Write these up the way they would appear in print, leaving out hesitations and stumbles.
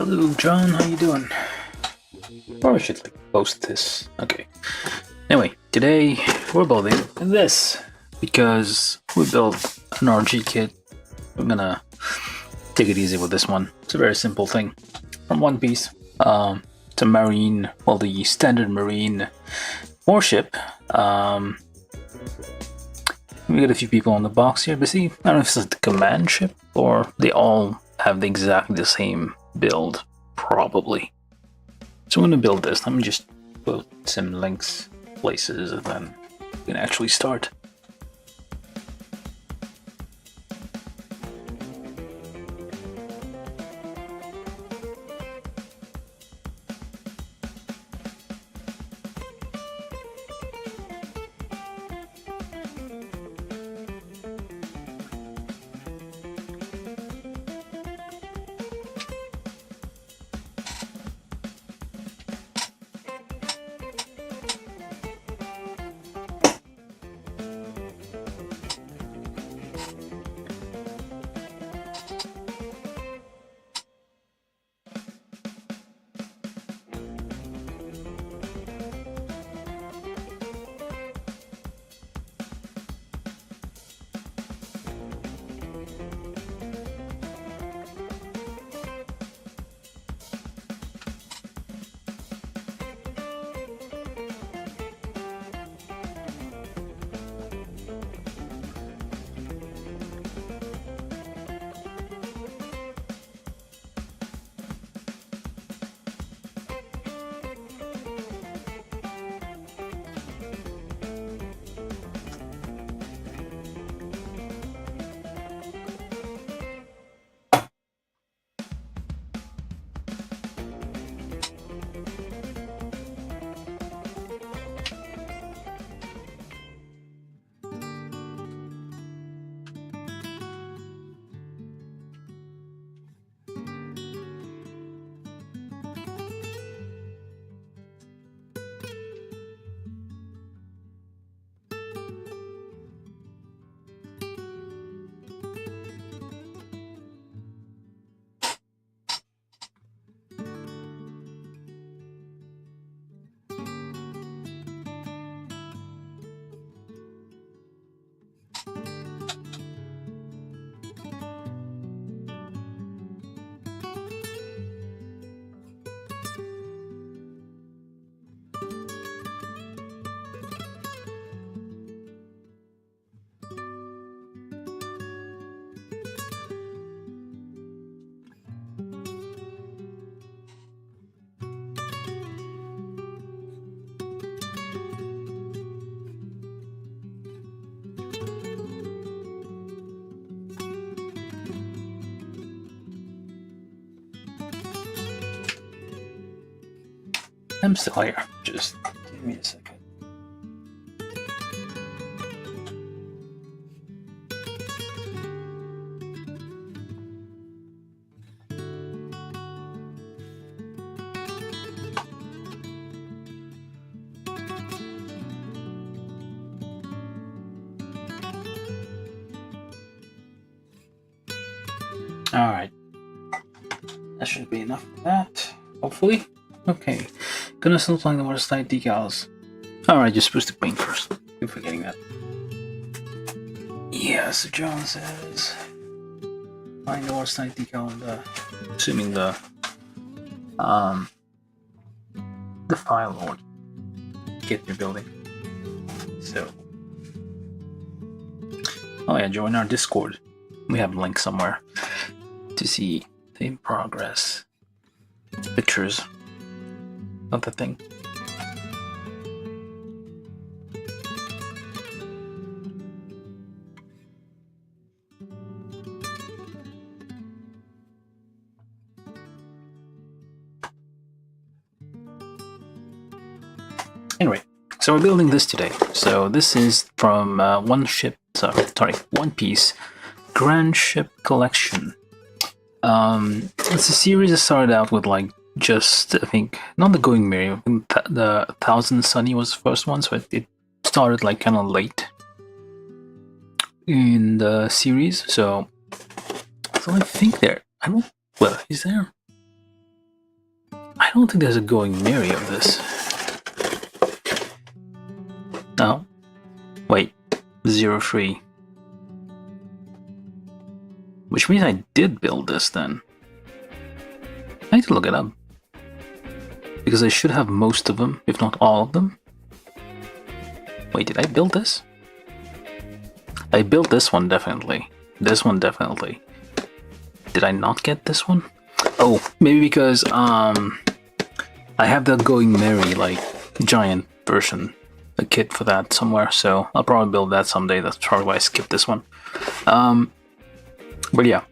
Hello, John. How you doing? Or I should post this. Okay. Anyway, today we're building this because we built an RG kit. We're gonna take it easy with this one. It's a very simple thing from One Piece. It's a marine, well, the standard marine warship. We got a few people on the box here, but see, I don't know if it's like the command ship or they all have exactly the same build, probably. So I'm gonna build this. Let me just put some links, places, and then we can actually start. I'm still here. Just give me a second. Alright. That should be enough for that, hopefully. Okay. Gonna start applying the watertight decals. Alright, you're supposed to paint first. Keep forgetting that. Yeah, so John says applying the watertight decal on the, assuming the file or kit you're building. So, oh yeah, join our Discord. We have a link somewhere to see the in progress pictures of the thing. Anyway, so we're building this today. So this is from One Piece Grand Ship Collection. It's a series that started out with like just, I think, not the Going Merry, the Thousand Sunny was the first one, so it started like kind of late in the series. So I think there, I don't, well, is there? I don't think there's a going Mary of this. No. Wait. 03. Which means I did build this then. I need to look it up. Because I should have most of them, if not all of them. Wait, did I build this? I built this one definitely. This one definitely. Did I not get this one? Oh, maybe because I have the Going Merry, like, giant version, a kit for that somewhere, so I'll probably build that someday. That's probably why I skipped this one. But yeah,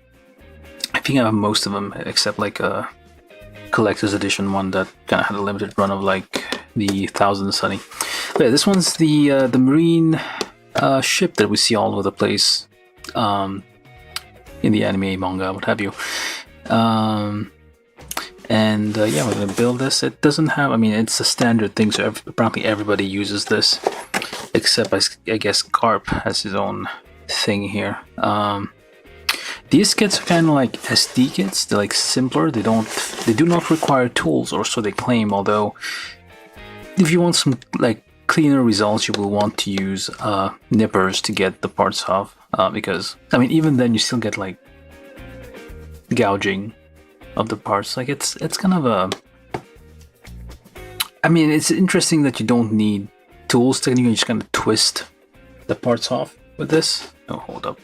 I think I have most of them except like a collector's edition one that kind of had a limited run of like the 1000 Sunny. But yeah, this one's the marine ship that we see all over the place in the anime, manga, what have you. Yeah, we're gonna build this. It doesn't have, I mean, it's a standard thing, so apparently everybody uses this, except I guess Carp has his own thing here. These kits are kind of like SD kits. They're like simpler. They do not require tools, or so they claim. Although, if you want some like cleaner results, you will want to use nippers to get the parts off. Because I mean, even then, you still get like gouging of the parts. Like it's kind of a. I mean, it's interesting that you don't need tools. Technically, you just kind of twist the parts off with this. Oh, hold up.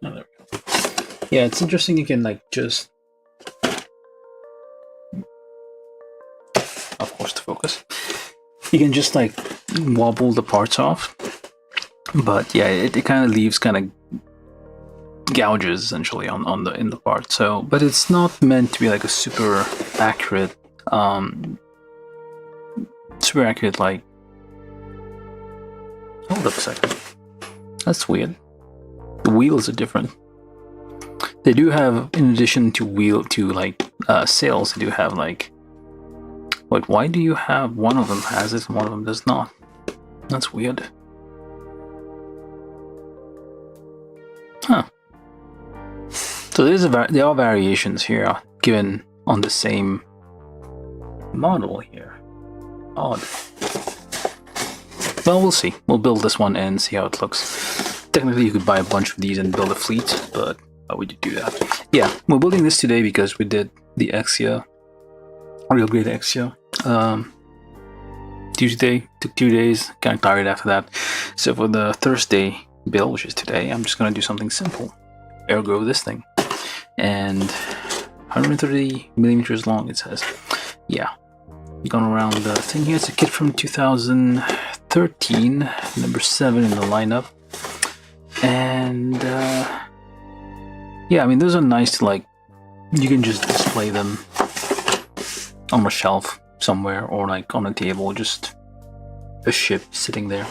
Oh, there we go. Yeah, it's interesting. You can like just, of course, to focus. You can just like wobble the parts off, but yeah, it kind of leaves kind of gouges essentially in the part. So, but it's not meant to be like a super accurate like. Hold up a second. That's weird. The wheels are different. They do have, in addition to sails, they do have like. Wait, why do you have one of them has it and one of them does not? That's weird. Huh. So there are variations here given on the same model here. Odd. Well, we'll see. We'll build this one and see how it looks. Technically, you could buy a bunch of these and build a fleet, but why would you do that? Yeah, we're building this today because we did the Exia. Real great Exia. Tuesday, took 2 days, kind of tired after that. So for the Thursday build, which is today, I'm just going to do something simple. Ergo this thing. And 130 millimeters long, it says. Yeah. Going around the thing here. It's a kit from 2013, number 7 in the lineup. And yeah, I mean, those are nice to like, you can just display them on a shelf somewhere or like on a table, just a ship sitting there.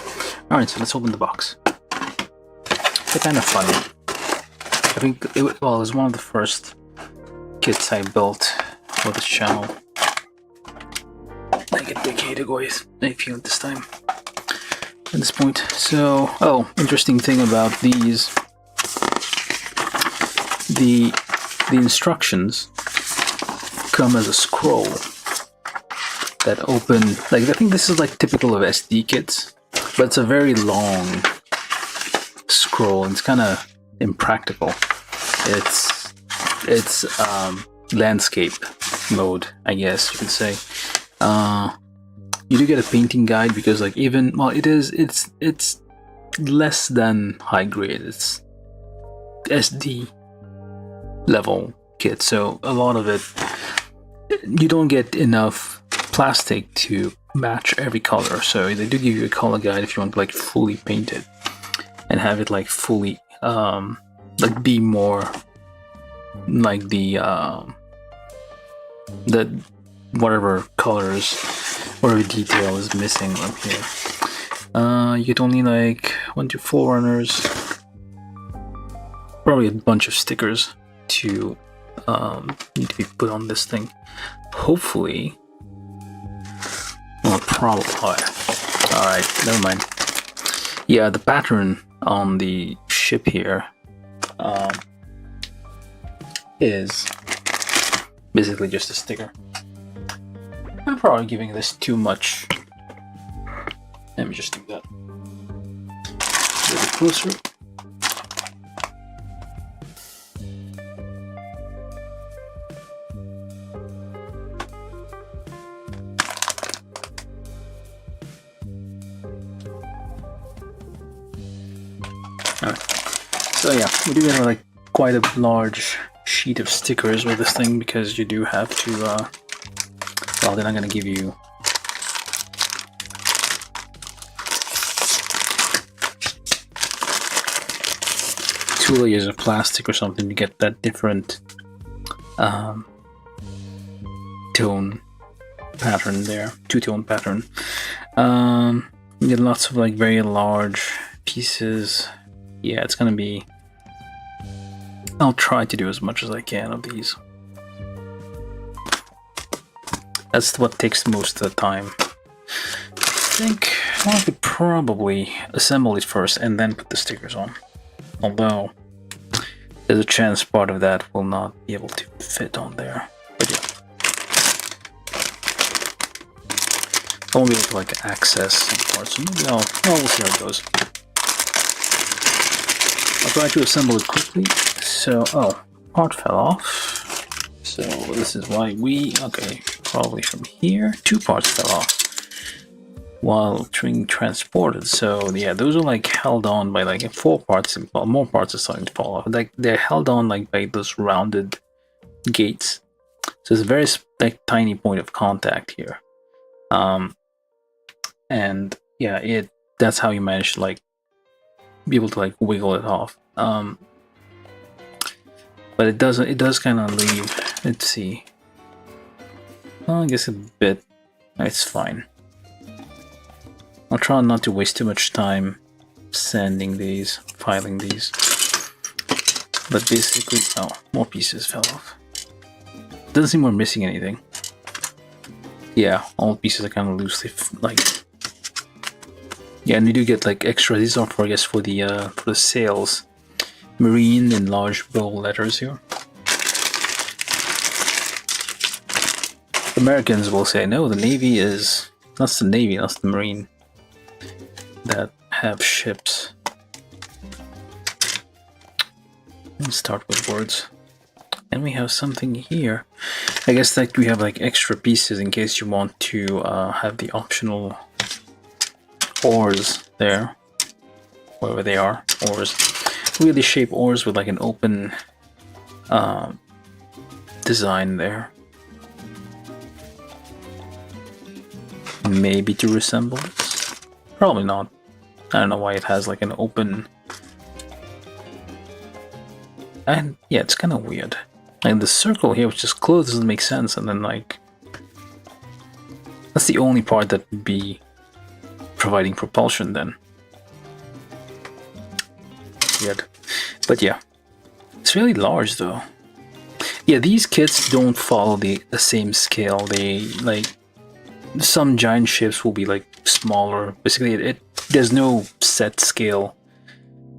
Alright, so let's open the box. They're kind of fun. I think it was one of the first kits I built for this channel like a decade ago, I feel at this time, at this point. So, oh, interesting thing about these, the instructions come as a scroll that open, like I think this is like typical of SD kits, but it's a very long scroll and it's kind of impractical. It's landscape mode, I guess you could say. You do get a painting guide because like even, well, it's less than high grade. It's SD level kit, so a lot of it you don't get enough plastic to match every color, so they do give you a color guide if you want to like fully paint it and have it like fully like be more like the whatever colors, whatever detail is missing up here. You get only like 1 to 4 runners, probably a bunch of stickers to need to be put on this thing. Hopefully, well, probably. Alright, never mind. Yeah, the pattern on the ship here is basically just a sticker. I'm probably giving this too much. Let me just do that. A little closer. Alright. So yeah, we do have like quite a large sheet of stickers with this thing because you do have to well, then I'm gonna give you two layers of plastic or something to get that different tone pattern there, two-tone pattern. You get lots of like very large pieces. Yeah, it's gonna be, I'll try to do as much as I can of these. That's what takes most of the time. I think I could probably assemble it first and then put the stickers on. Although, there's a chance part of that will not be able to fit on there. But yeah. I won't be able to like access some parts, so maybe we'll see how it goes. I'll try to assemble it quickly. So, part fell off. So this is why okay, probably from here, 2 parts fell off while being transported. So yeah, those are like held on by like 4 parts, well, more parts are starting to fall off. Like they're held on like by those rounded gates. So it's a very like tiny point of contact here. And yeah, that's how you manage to like be able to like wiggle it off. But it does kind of leave, let's see. Well, I guess a bit, it's fine. I'll try not to waste too much time sanding these, filing these. But basically, more pieces fell off. Doesn't seem we're missing anything. Yeah, all pieces are kind of loosely, like... Yeah, and we do get like extra, these are for, I guess, for the sails. Marine in large bold letters here. Americans will say, no, the Navy is... That's the Navy, that's the Marine that have ships. Let's start with words. And we have something here. I guess that we have like extra pieces in case you want to have the optional oars there. Wherever they are, oars. Really shape oars with like an open design there. Maybe to resemble this. Probably not. I don't know why it has like an open... And yeah, it's kind of weird. Like the circle here, which is closed, doesn't make sense, and then like... That's the only part that would be providing propulsion then. Weird. But yeah. It's really large though. Yeah, these kits don't follow the same scale. They like... Some giant ships will be like smaller. Basically, there's no set scale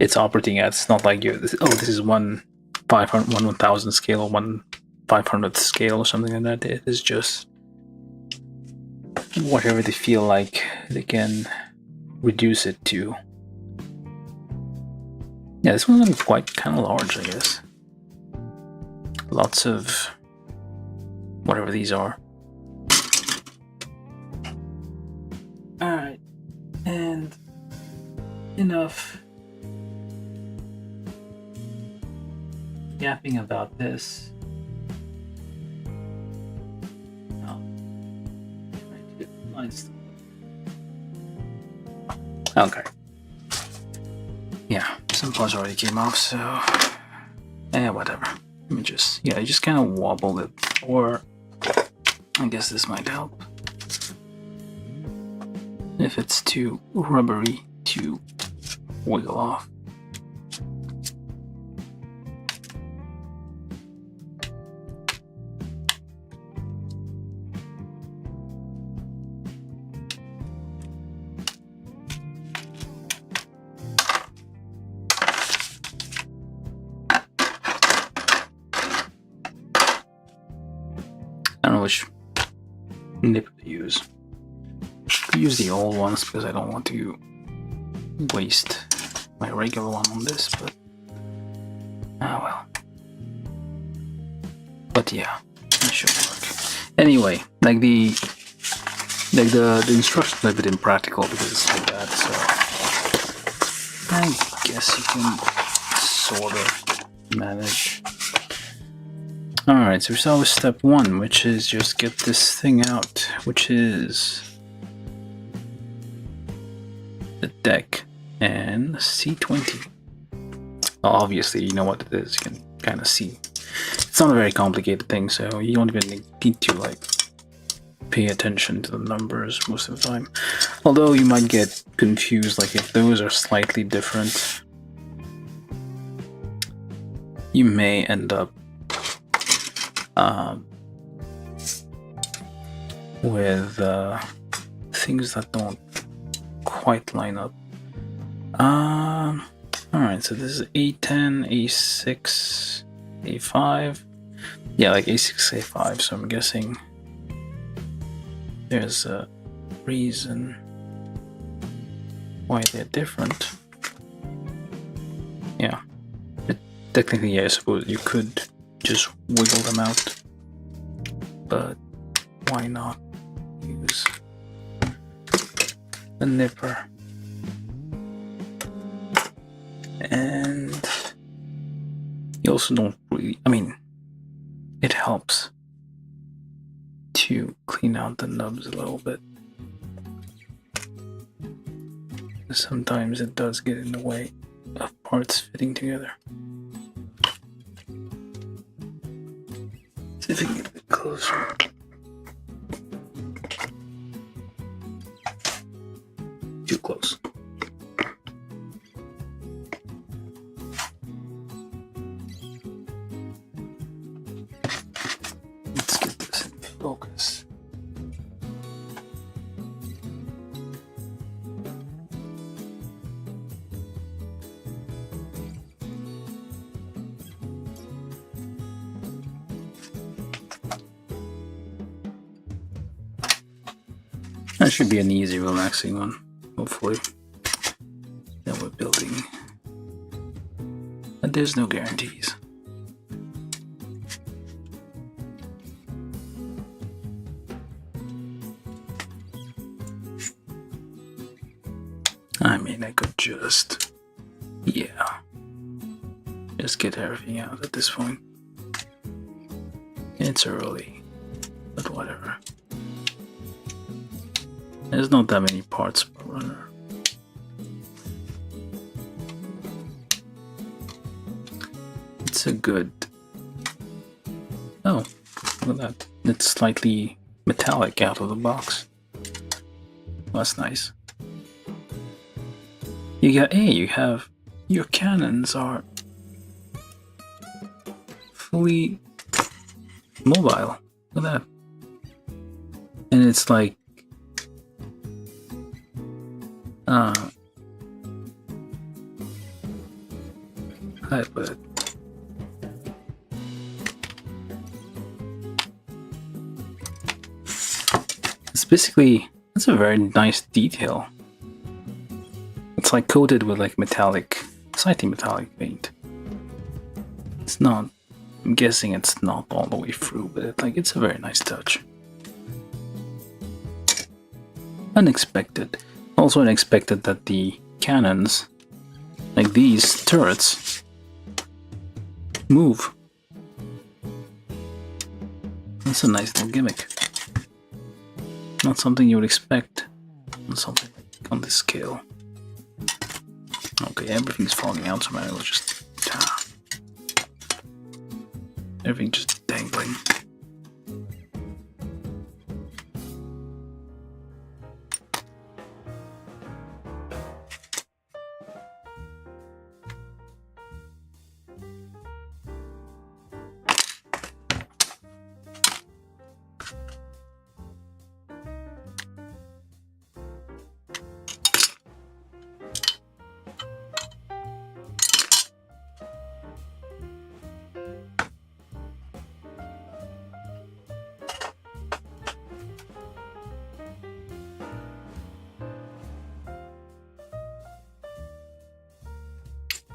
it's operating at. It's not like this is 1/1000 scale or 1/500th scale or something like that. It is just whatever they feel like they can reduce it to. Yeah, this one's gonna be quite kind of large, I guess. Lots of whatever these are. Alright, and enough yapping about this. Okay. Yeah, some parts already came off, so whatever. Let me just, you just kind of wobble it, or I guess this might help. If it's too rubbery to wiggle off. know which nip to use. I use the old ones because I don't want to waste my regular one on this, but well. But yeah, it should work. Anyway, like the instructions are a bit impractical because it's like that, so I guess you can sort of manage. Alright, so we start with step 1, which is just get this thing out, which is the deck and C20. Obviously, you know what it is, you can kind of see. It's not a very complicated thing, so you don't even need to like pay attention to the numbers most of the time. Although you might get confused, like if those are slightly different, you may end up with things that don't quite line up. Alright, so this is A10, A6, A5. Yeah, like A6, A5, so I'm guessing there's a reason why they're different. Yeah. Technically, yeah, I suppose you could just wiggle them out, but why not use a nipper? And you also don't really, I mean, it helps to clean out the nubs a little bit. Sometimes it does get in the way of parts fitting together. See if I can get a bit closer. Too close. Let's get this in focus. That should be an easy, relaxing one, hopefully. That we're building. But there's no guarantees. I mean, I could just, yeah, just get everything out at this point. It's early, but whatever. There's not that many parts per runner. It's a good... Oh, look at that. It's slightly metallic out of the box. That's nice. You got, hey, you have... Your cannons are fully mobile. Look at that. And it's like... how do I put it? It's basically, that's a very nice detail. It's like coated with like metallic, slightly metallic paint. It's not, I'm guessing it's not all the way through, but it's a very nice touch. Unexpected. Also unexpected that the cannons, like these turrets, move. That's a nice little gimmick. Not something you would expect on something like on this scale. Okay, everything's falling out, so I will just everything just dangling.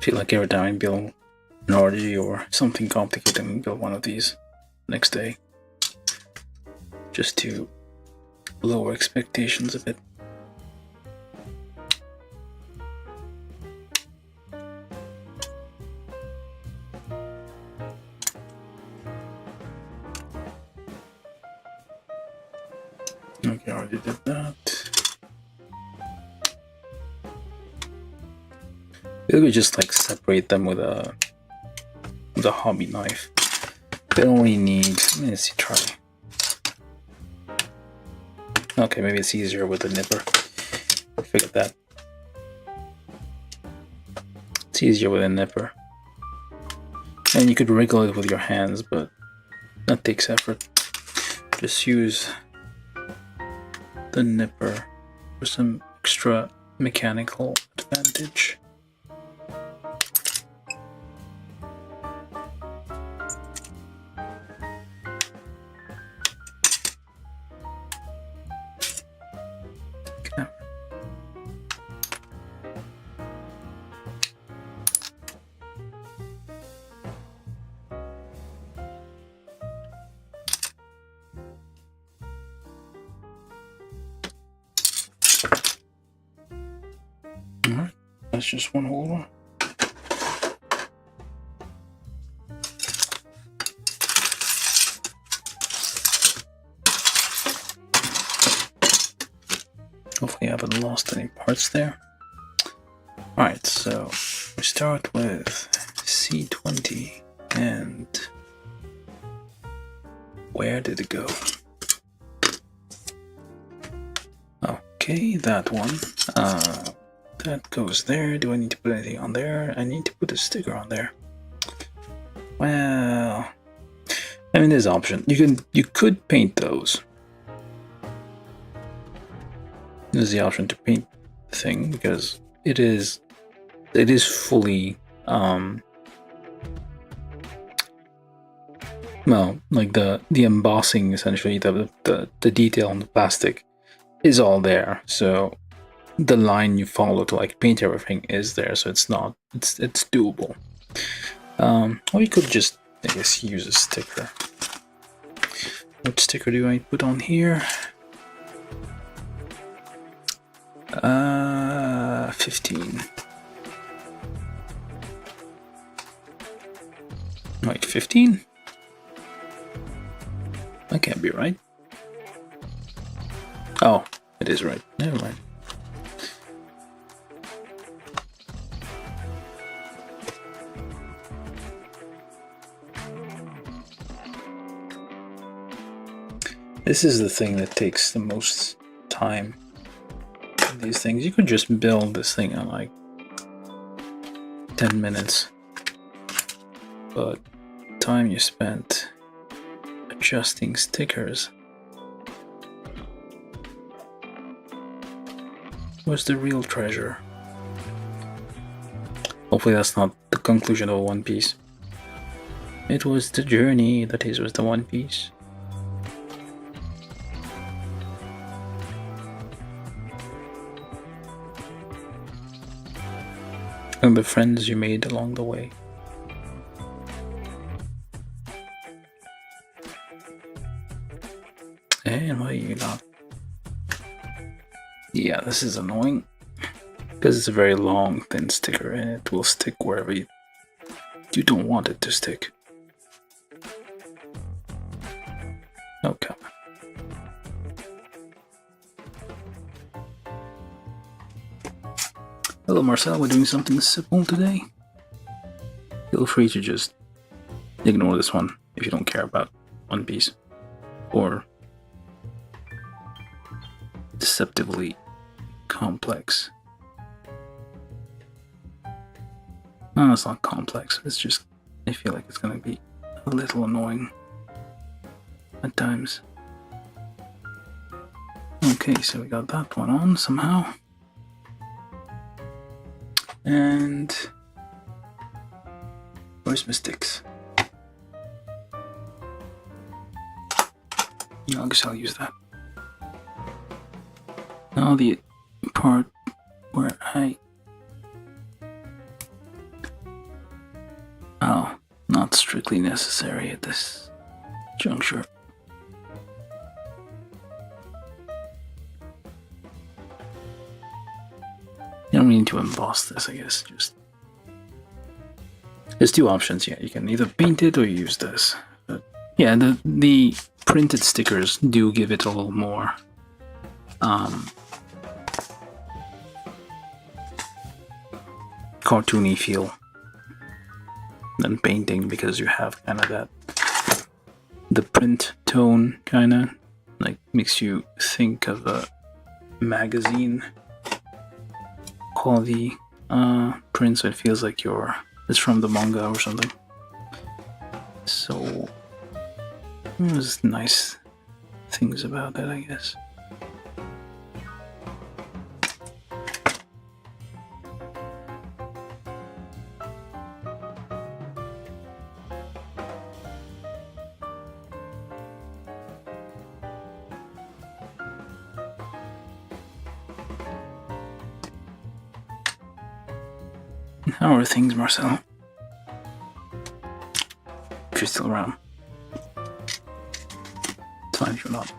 feel like every time I build an RG or something complicated, I'm gonna build one of these next day, just to lower expectations a bit. Okay, I already did that. Maybe we just like separate them with a hobby knife. They only need. Let's see, try. Okay, maybe it's easier with the nipper. Figured that. It's easier with a nipper. And you could wriggle it with your hands, but that takes effort. Just use the nipper for some extra mechanical advantage. Okay. Alright, that's just one holder. Hopefully I haven't lost any parts there. Alright, so we start with C20 and where did it go? Okay, that one. That goes there. Do I need to put anything on there? I need to put a sticker on there. Well, I mean, there's an option. You could paint those. There's the option to paint the thing because it is fully well, like the embossing, essentially the detail on the plastic is all there. So the line you follow to like paint everything is there, so it's doable. Or you could just, I guess, use a sticker. What sticker do I put on here? 15. Wait, 15? That can't be right. Oh, it is right. Never mind. This is the thing that takes the most time. These things, you could just build this thing in like 10 minutes, but time you spent adjusting stickers was the real treasure. Hopefully that's not the conclusion of One Piece. It was the journey that was the One Piece. And the friends you made along the way. And what you got? Yeah, this is annoying because it's a very long, thin sticker, and it will stick wherever you don't want it to stick. Okay. Hello Marcel, we're doing something simple today. Feel free to just ignore this one if you don't care about One Piece or deceptively complex. No, it's not complex. It's just, I feel like it's gonna be a little annoying at times. Okay, so we got that one on somehow. And where's my sticks? I guess I'll use that. Now the part where I not strictly necessary at this juncture. You don't need to emboss this, I guess. Just there's two options. Yeah, you can either paint it or use this. But yeah, the printed stickers do give it a little more cartoony feel than painting, because you have kind of that the print tone kind of like makes you think of a magazine quality print, so it feels like it's from the manga or something. So there's nice things about that, I guess. How are things, Marcel? If you're still around. It's fine if you're not.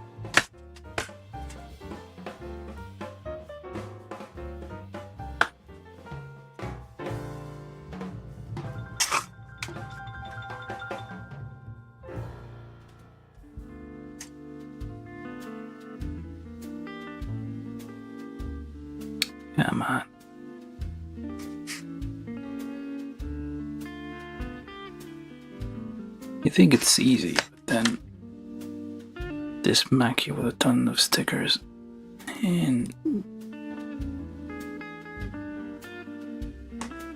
Come on. You think it's easy, but then they smack you with a ton of stickers, and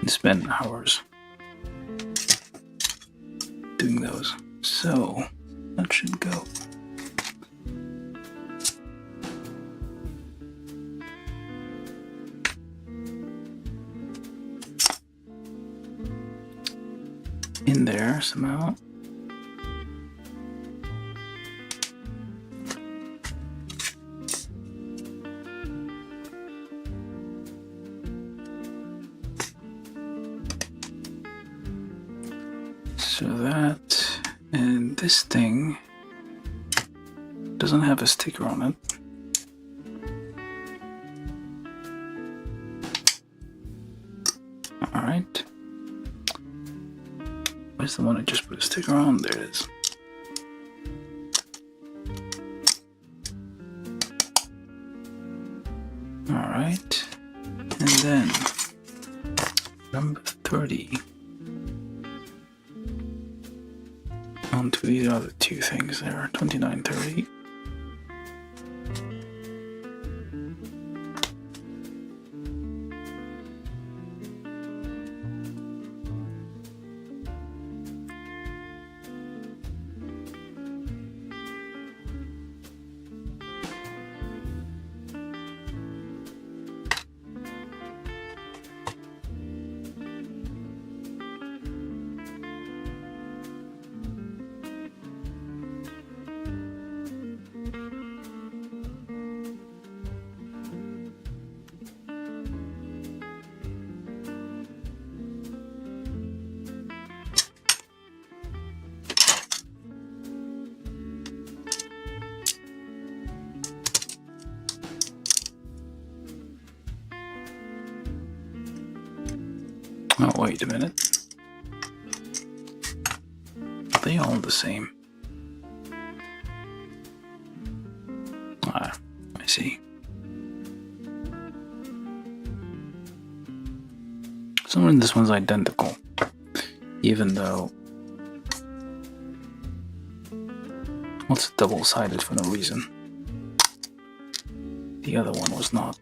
you spend hours doing those. So that should go. In there somehow. So that, and this thing doesn't have a sticker on it. Alright. Where's the one I just put a sticker on? There it is. Alright. And then number 30. Onto these other two things there, 2930. Oh, wait a minute. Are they all the same? Ah, I see. Someone, this one's identical, even though, well, it's double-sided for no reason. The other one was not.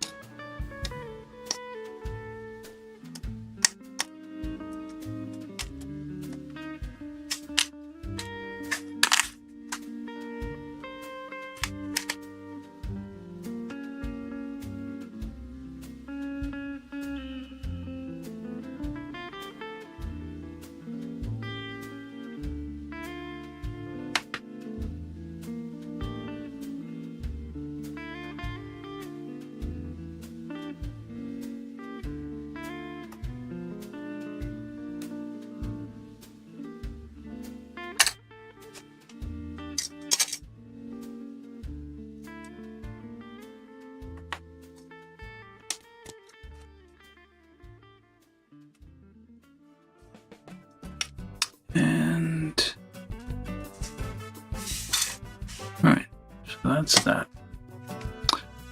that's that.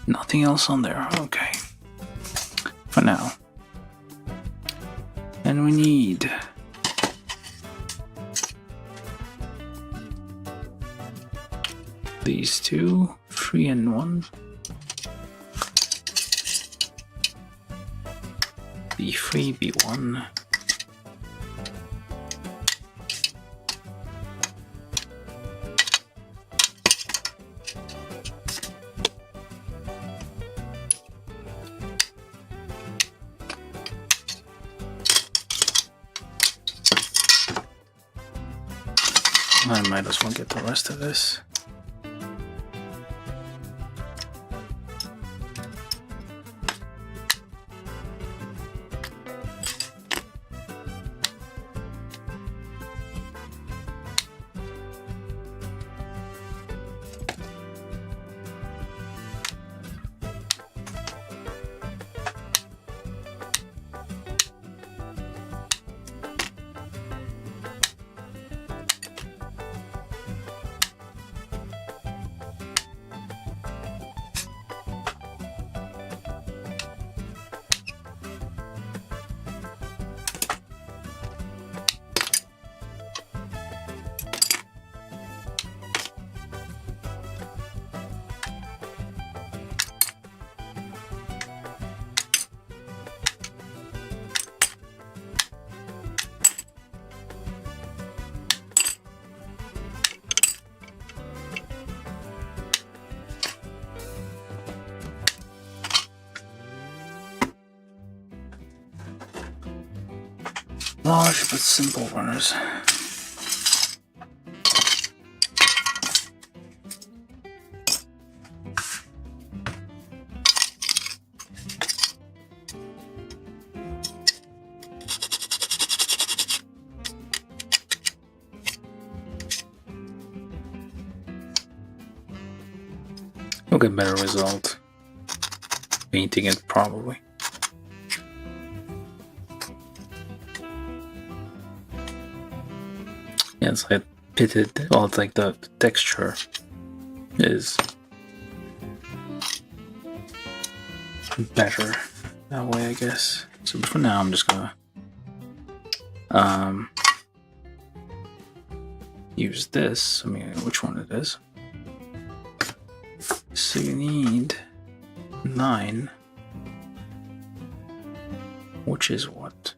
Nothing else on there. Okay. For now. And we need these two, 3 and 1. B3, B1. I might as well get the rest of this. Large but simple runners. You'll get better result painting it probably. Yeah, it's like pitted, well, it's like the texture is better that way, I guess. So for now, I'm just gonna use this. I mean, which one it is. So you need 9, which is what?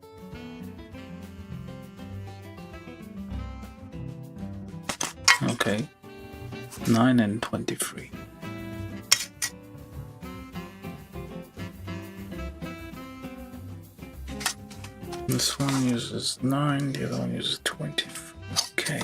Okay, 9 and 23. This one uses 9, the other one uses 20. Okay.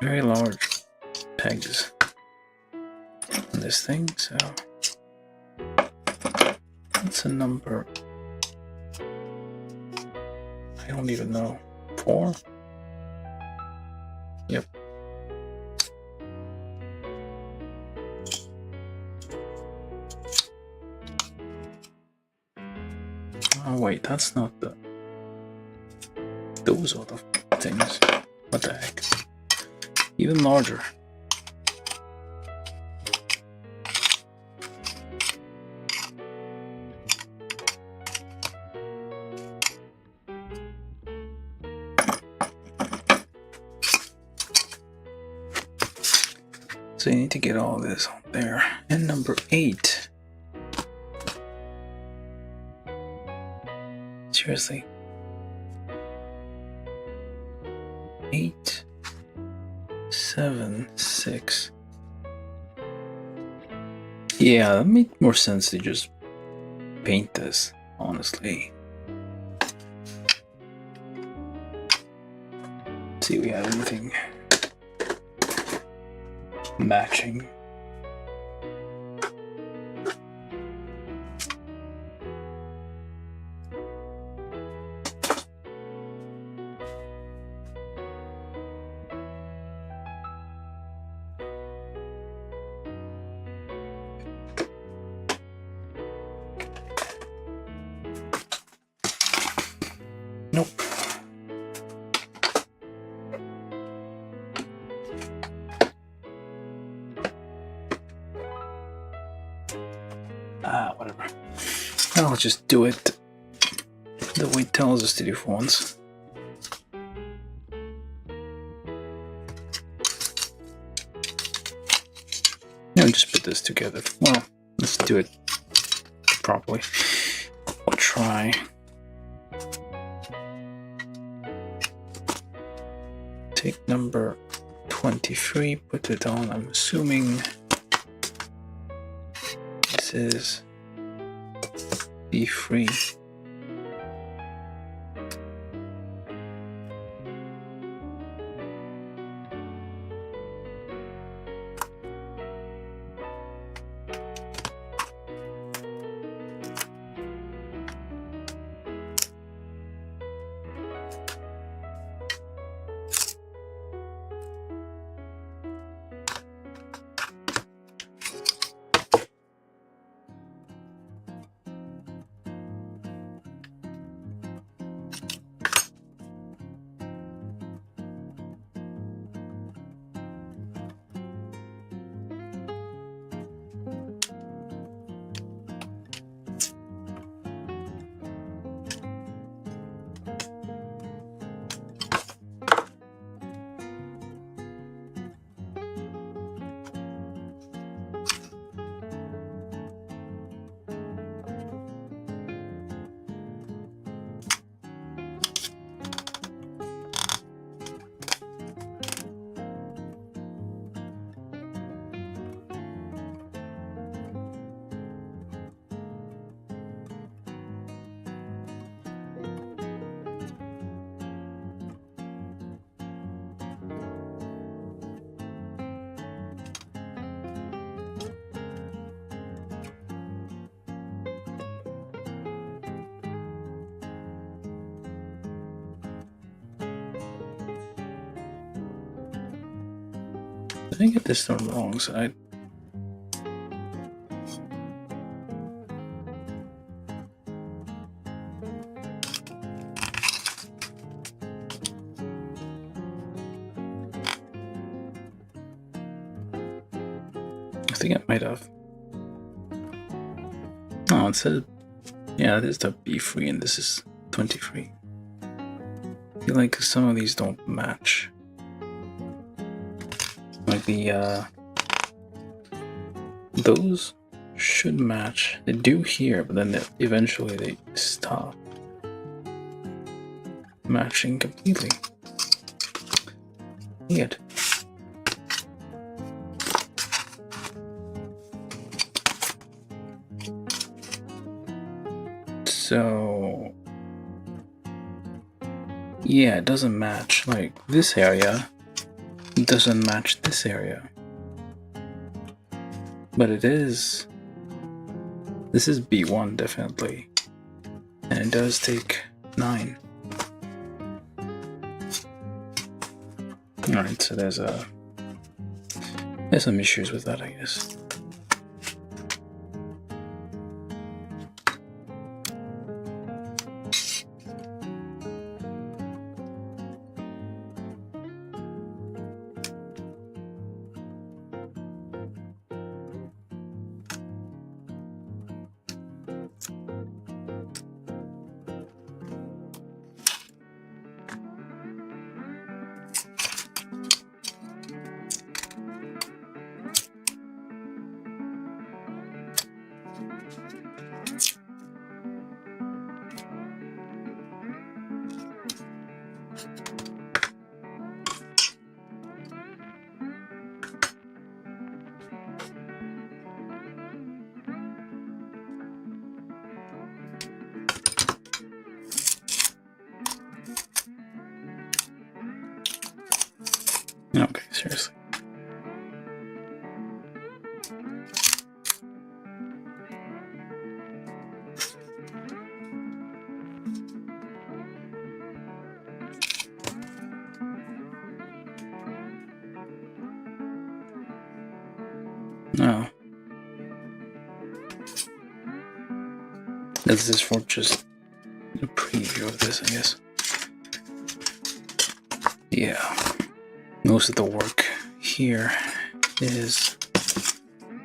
Very large pegs on this thing, so that's a number. I don't even know. 4? Yep. Oh wait, that's not the. Those are the things. What the heck? Even larger. So you need to get all this on there. And number 8. Seriously. 8, 7, 6. Yeah, that made more sense to just paint this, honestly. Let's see if we have anything matching. Nope. Whatever. I'll just do it the way it tells us to do for once. Now just put this together. Well, let's do it properly. We'll try. Take number 23, put it on. I'm assuming this is B3. Did I get this on the wrong side? I think I might have. Oh, it says, yeah, this is the B3 and this is 23. I feel like some of these don't match. Like those should match. They do here, but then eventually they stop matching completely. Weird. So yeah, it doesn't match. Like this area doesn't match this area, but it is. This is B1 definitely, and it does take 9. All right, so there's some issues with that, I guess. Okay, seriously. No. This is for just a preview of this, I guess. Yeah, most of the work here is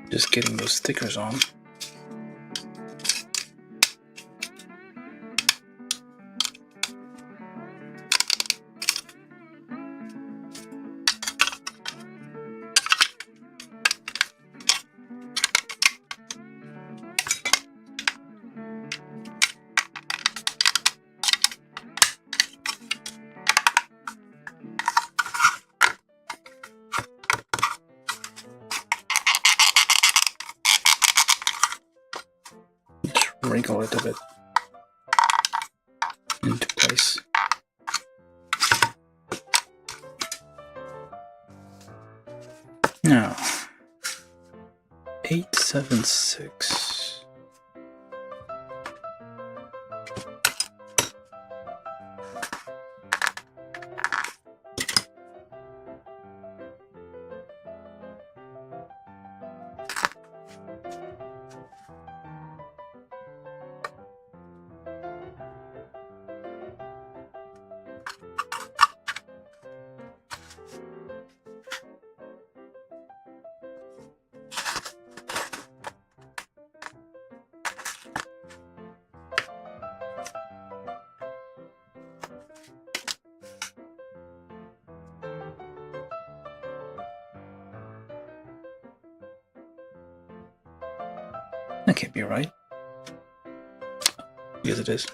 just getting those stickers on. Wrinkle it a bit into place. Now, 876. That can't be right. Yes, it is.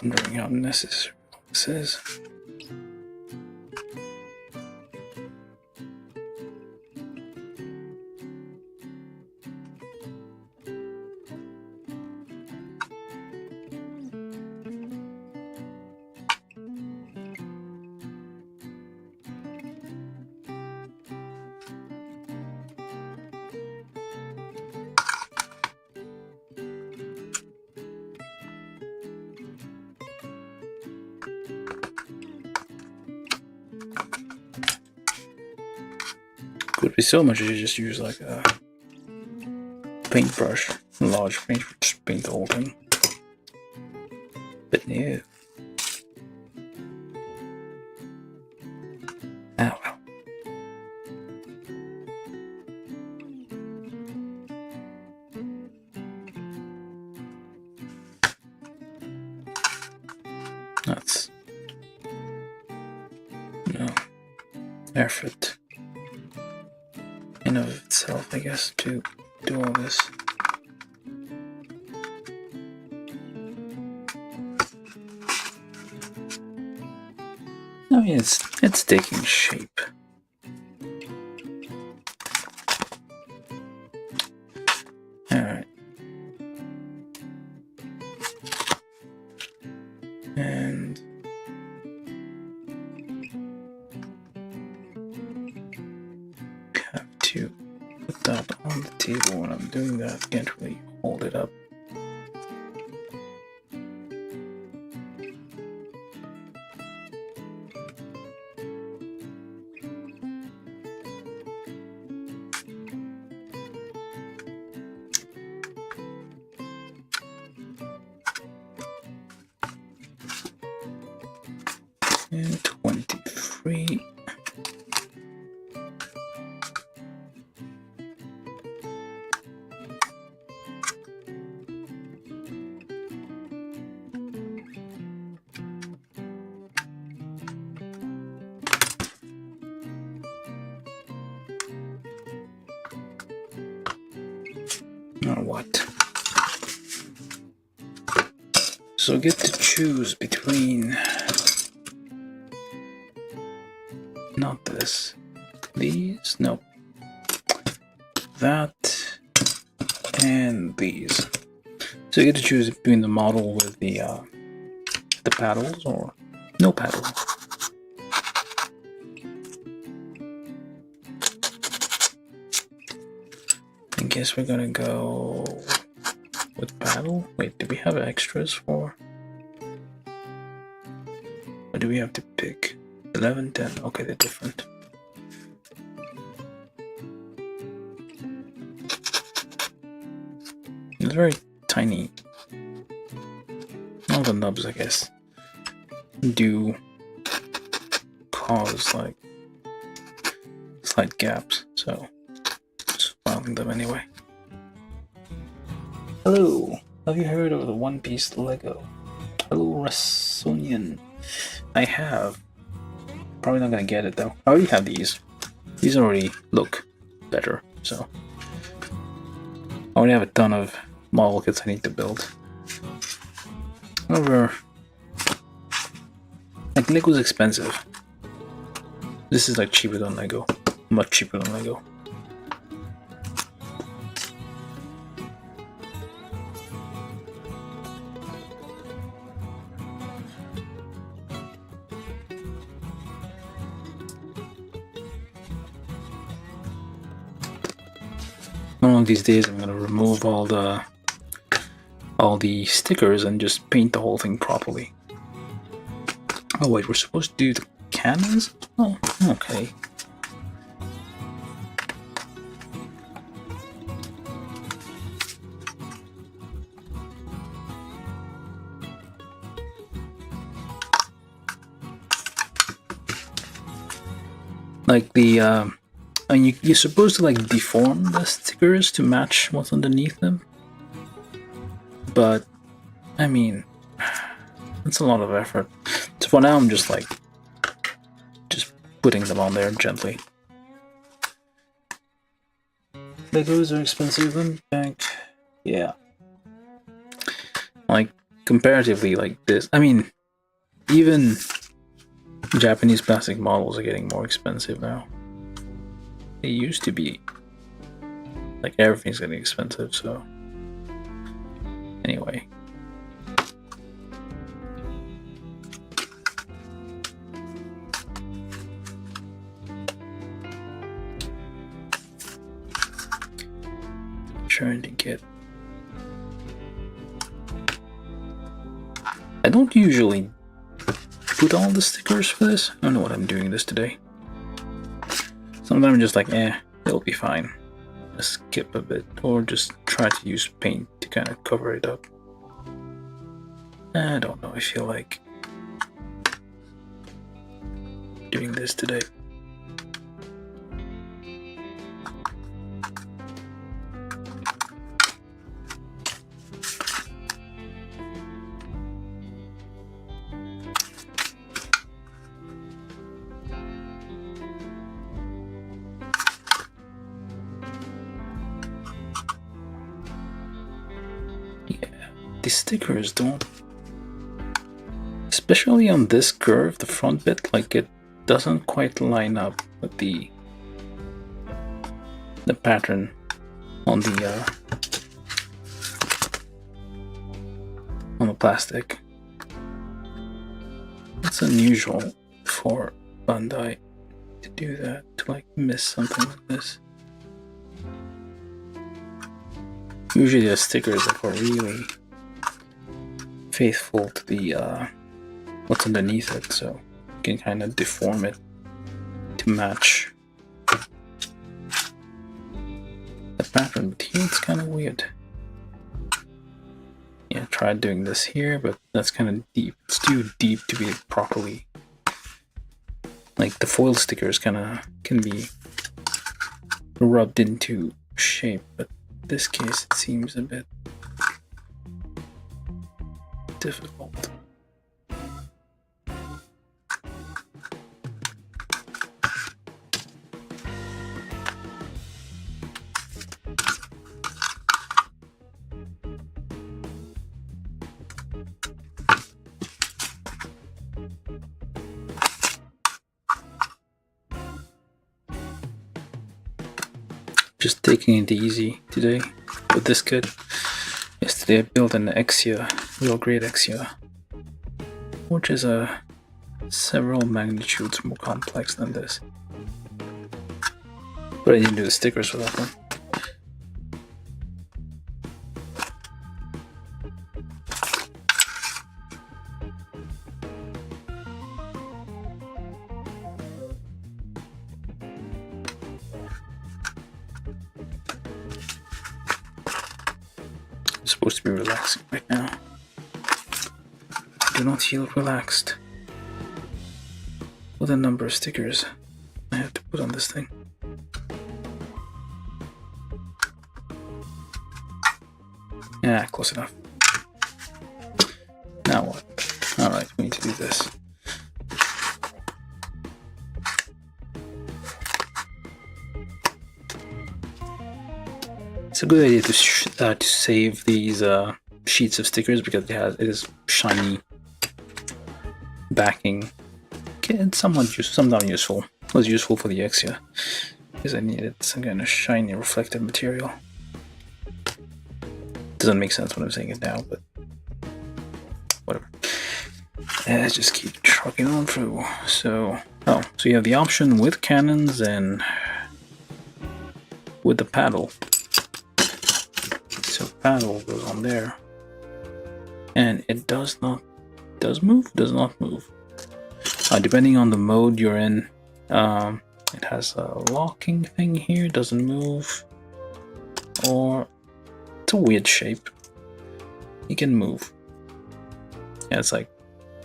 Wondering how necessary this is. Could be so much if you just use like a paintbrush, a large paintbrush, just paint the whole thing. But no. Oh well. That's no effort in of itself, I guess, to do all this. I mean, it's taking shape. All right. And have to put that on the table. When I'm doing that, I can't really hold it up. And 23. Or what? So get to choose between not this, these, no, that, and these. So you get to choose between the model with the paddles or no paddle. I guess we're gonna go with paddle. Wait, do we have extras for? Or do we have to pick 11, 10? Okay, they're different. It's very tiny. All the nubs, I guess, do cause like slight gaps, so just filing them anyway. Hello, have you heard of the One Piece Lego? Hello, Rassonian. I have. Probably not gonna get it though. I already have these. These already look better, so I already have a ton of model kits I need to build. However, like Lego's expensive. This is like cheaper than Lego. Much cheaper than Lego. One of these days I'm gonna remove all the stickers and just paint the whole thing properly. Oh wait, we're supposed to do the cannons? Oh, okay. Like the and you're supposed to like deform the stickers to match what's underneath them. But I mean, it's a lot of effort. So for now I'm just putting them on there gently. Legos are expensive in fact. Yeah. Like comparatively like this. I mean, even Japanese plastic models are getting more expensive now. They used to be like everything's getting expensive, so anyway. Trying to get. I don't usually put all the stickers for this. I don't know what I'm doing this today. Sometimes I'm just like, it'll be fine. Just skip a bit, or just try to use paint to kind of cover it up. I don't know, I feel like doing this today. The stickers don't, especially on this curve, the front bit, like it doesn't quite line up with the pattern on the plastic. It's unusual for Bandai to do that, to like miss something like this. Usually the stickers are really faithful to the what's underneath it, so you can kind of deform it to match the pattern. But here it's kind of weird. Yeah, I tried doing this here, but that's kind of deep. It's too deep to be properly like the foil stickers can be rubbed into shape, but in this case it seems a bit difficult. Just taking it easy today with this kit. Yesterday I built an Exia, real great Exia, which is several magnitudes more complex than this. But I didn't do the stickers for that one. I'm supposed to be relaxing right now. I do not feel relaxed with the number of stickers I have to put on this thing. Yeah, close enough. Now what? Alright, we need to do this. It's a good idea to save these sheets of stickers because it is shiny backing. It's somewhat useful. It was useful for the Exia because I needed some kind of shiny reflective material. Doesn't make sense when I'm saying it now, but whatever. Let's just keep trucking on through. So you have the option with cannons and with the paddle. So paddle goes on there, and it does not move. Depending on the mode you're in, it has a locking thing here. Doesn't move, or it's a weird shape. You can move. Yeah, it's like,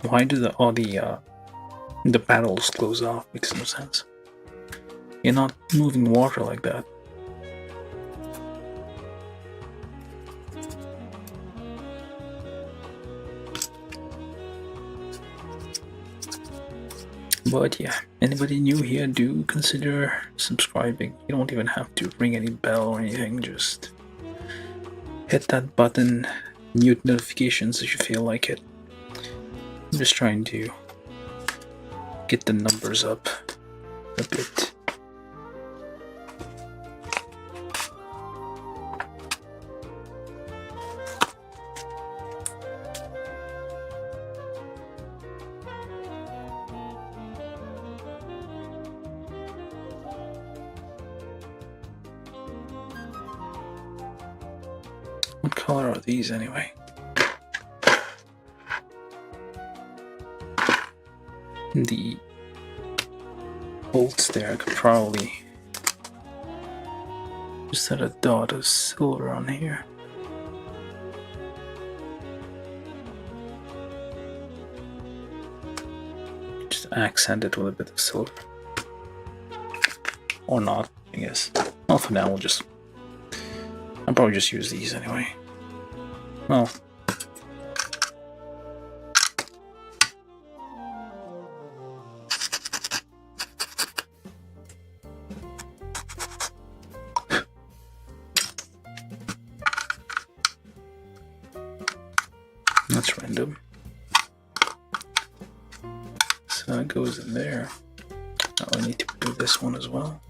why do the paddles close off? Makes no sense. You're not moving water like that. But yeah, anybody new here, do consider subscribing. You don't even have to ring any bell or anything, just hit that button, mute notifications if you feel like it. I'm just trying to get the numbers up a bit. What color are these anyway? The bolts there, I could probably just add a dot of silver on here. Just accent it with a bit of silver. Or not, I guess. Well, for now, I'll probably just use these anyway. Well, that's random. So it goes in there. Oh, I need to do this one as well.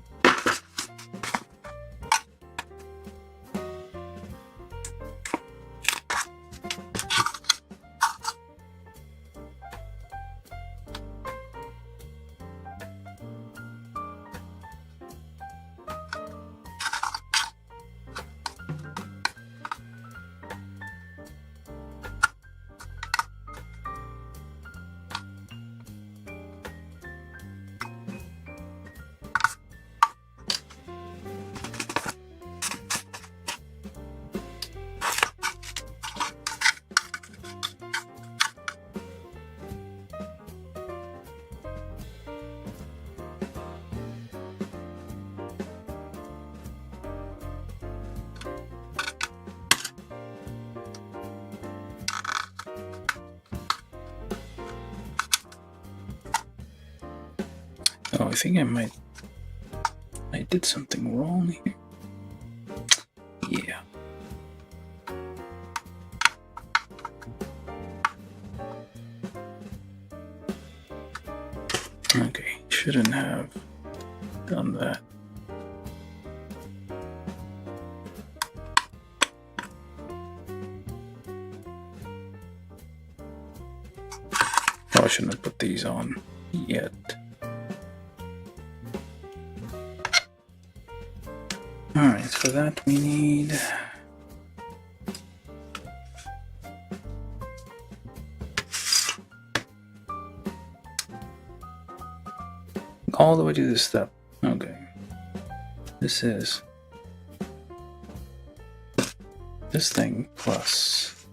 I think I did something wrong here. Yeah. Okay, shouldn't have done that. Oh, I shouldn't have put these on yet. Alright, for that we need all the way to this step. Okay. This is this thing plus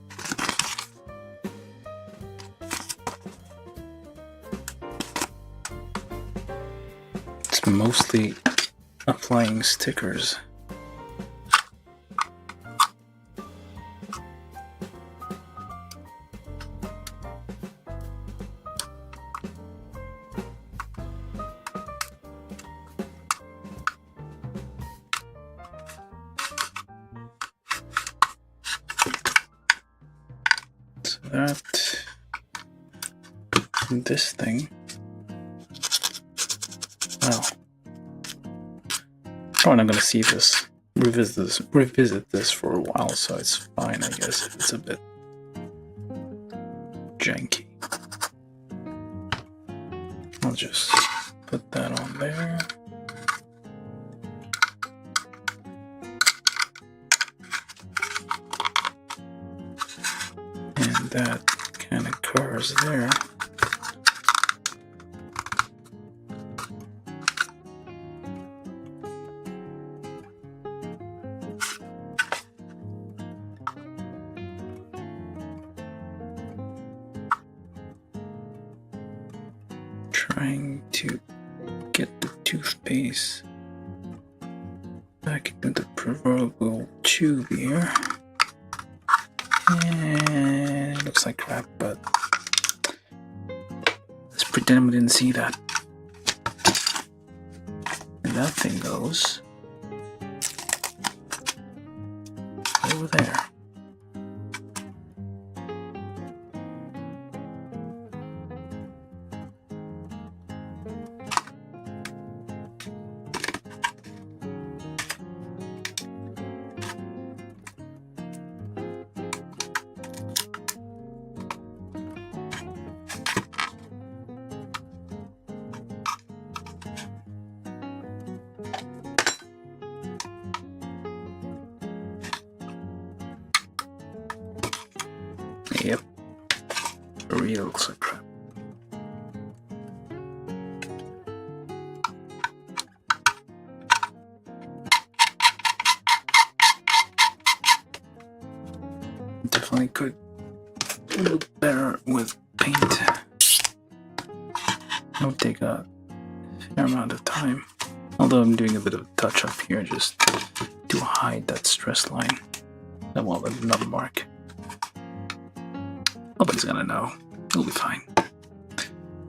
it's mostly applying stickers. That this thing. Well, probably not gonna see this, revisit this for a while, so it's fine, I guess, if it's a bit janky. I'll just put that on there. And that kind of covers there. Trying to get the toothpaste back into the proverbial tube here. And it looks like crap, but let's pretend we didn't see that. And that thing goes over there. Yep, real looks like crap. Definitely could look better with paint. It'll take a fair amount of time. Although I'm doing a bit of a touch up here just to hide that stress line. That won't leave another mark. Nobody's gonna know. It'll be fine.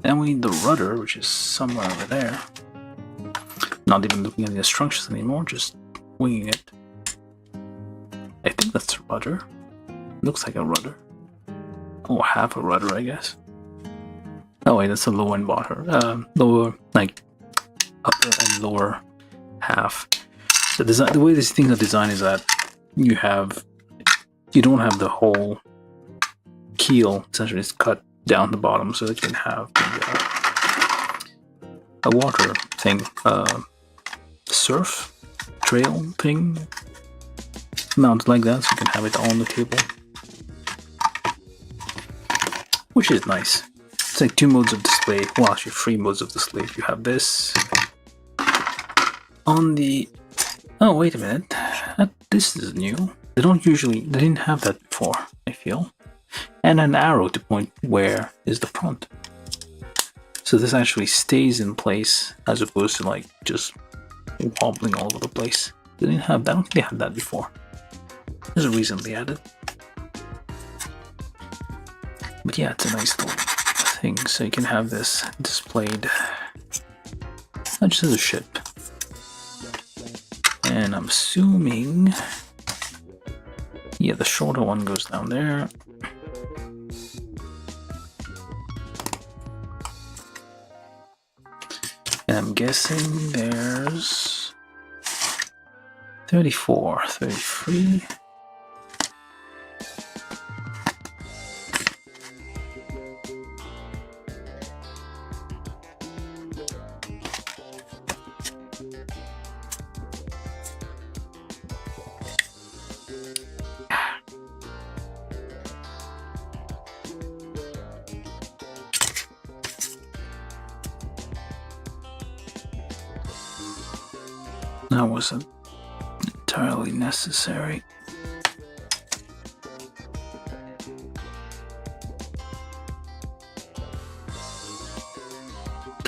Then we need the rudder, which is somewhere over there. Not even looking at the instructions anymore, just winging it. I think that's a rudder. Looks like a rudder. Oh, half a rudder, I guess. Oh wait, that's a lower and bottom. Lower, like upper and lower half. The design, the way these things are designed is that you don't have the whole keel. Essentially, it's cut down the bottom so that you can have a water thing, surf trail thing mounted like that, so you can have it on the table, which is nice. It's like two modes of display. Well, actually, three modes of display. You have this on the. Oh, wait a minute. This is new. They didn't have that before, I feel. And an arrow to point where is the front. So this actually stays in place as opposed to like just wobbling all over the place. They didn't have that. I don't think they had that before. This is recently added. But yeah, it's a nice little thing. So you can have this displayed That just is a ship. And I'm assuming... yeah, the shorter one goes down there. And I'm guessing there's 34, 33. That wasn't entirely necessary.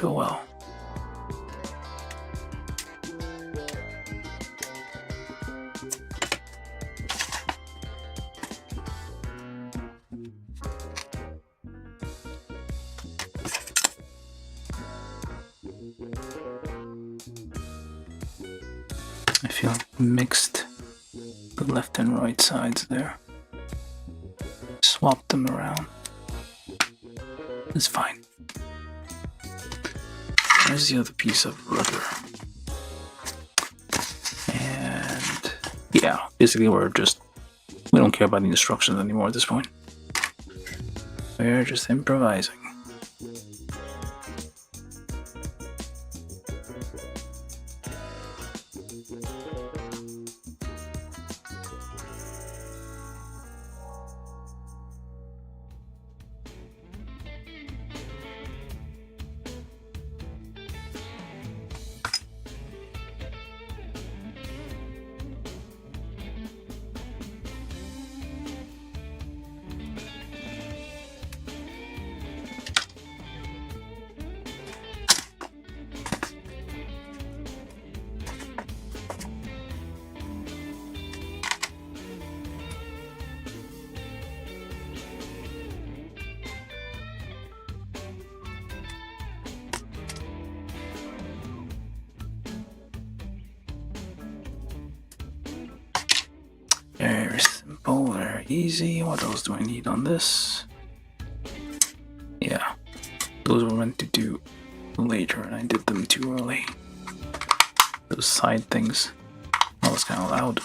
Oh well. I feel like mixed the left and right sides there. Swap them around. It's fine. There's the other piece of rudder. And yeah, basically we don't care about the instructions anymore at this point. We're just improvising. Very simple, very easy. What else do I need on this? Yeah, those were meant to do later and I did them too early. Those side things. That was kind of loud.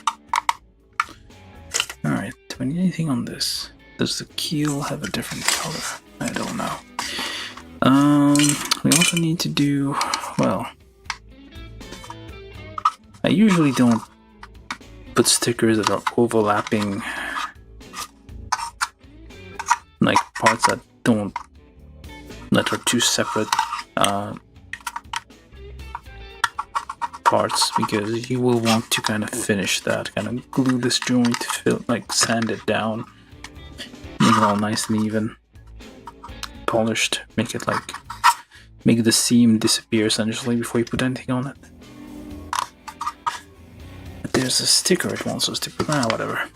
Alright, do I need anything on this? Does the keel have a different color? I don't know. We also need to do, well, I usually don't put stickers that are overlapping, like parts that are two separate parts, because you will want to kind of finish that, kind of glue this joint, like sand it down, make it all nice and even, polished, make the seam disappear essentially before you put anything on it. There's a sticker it wants us to put. Whatever.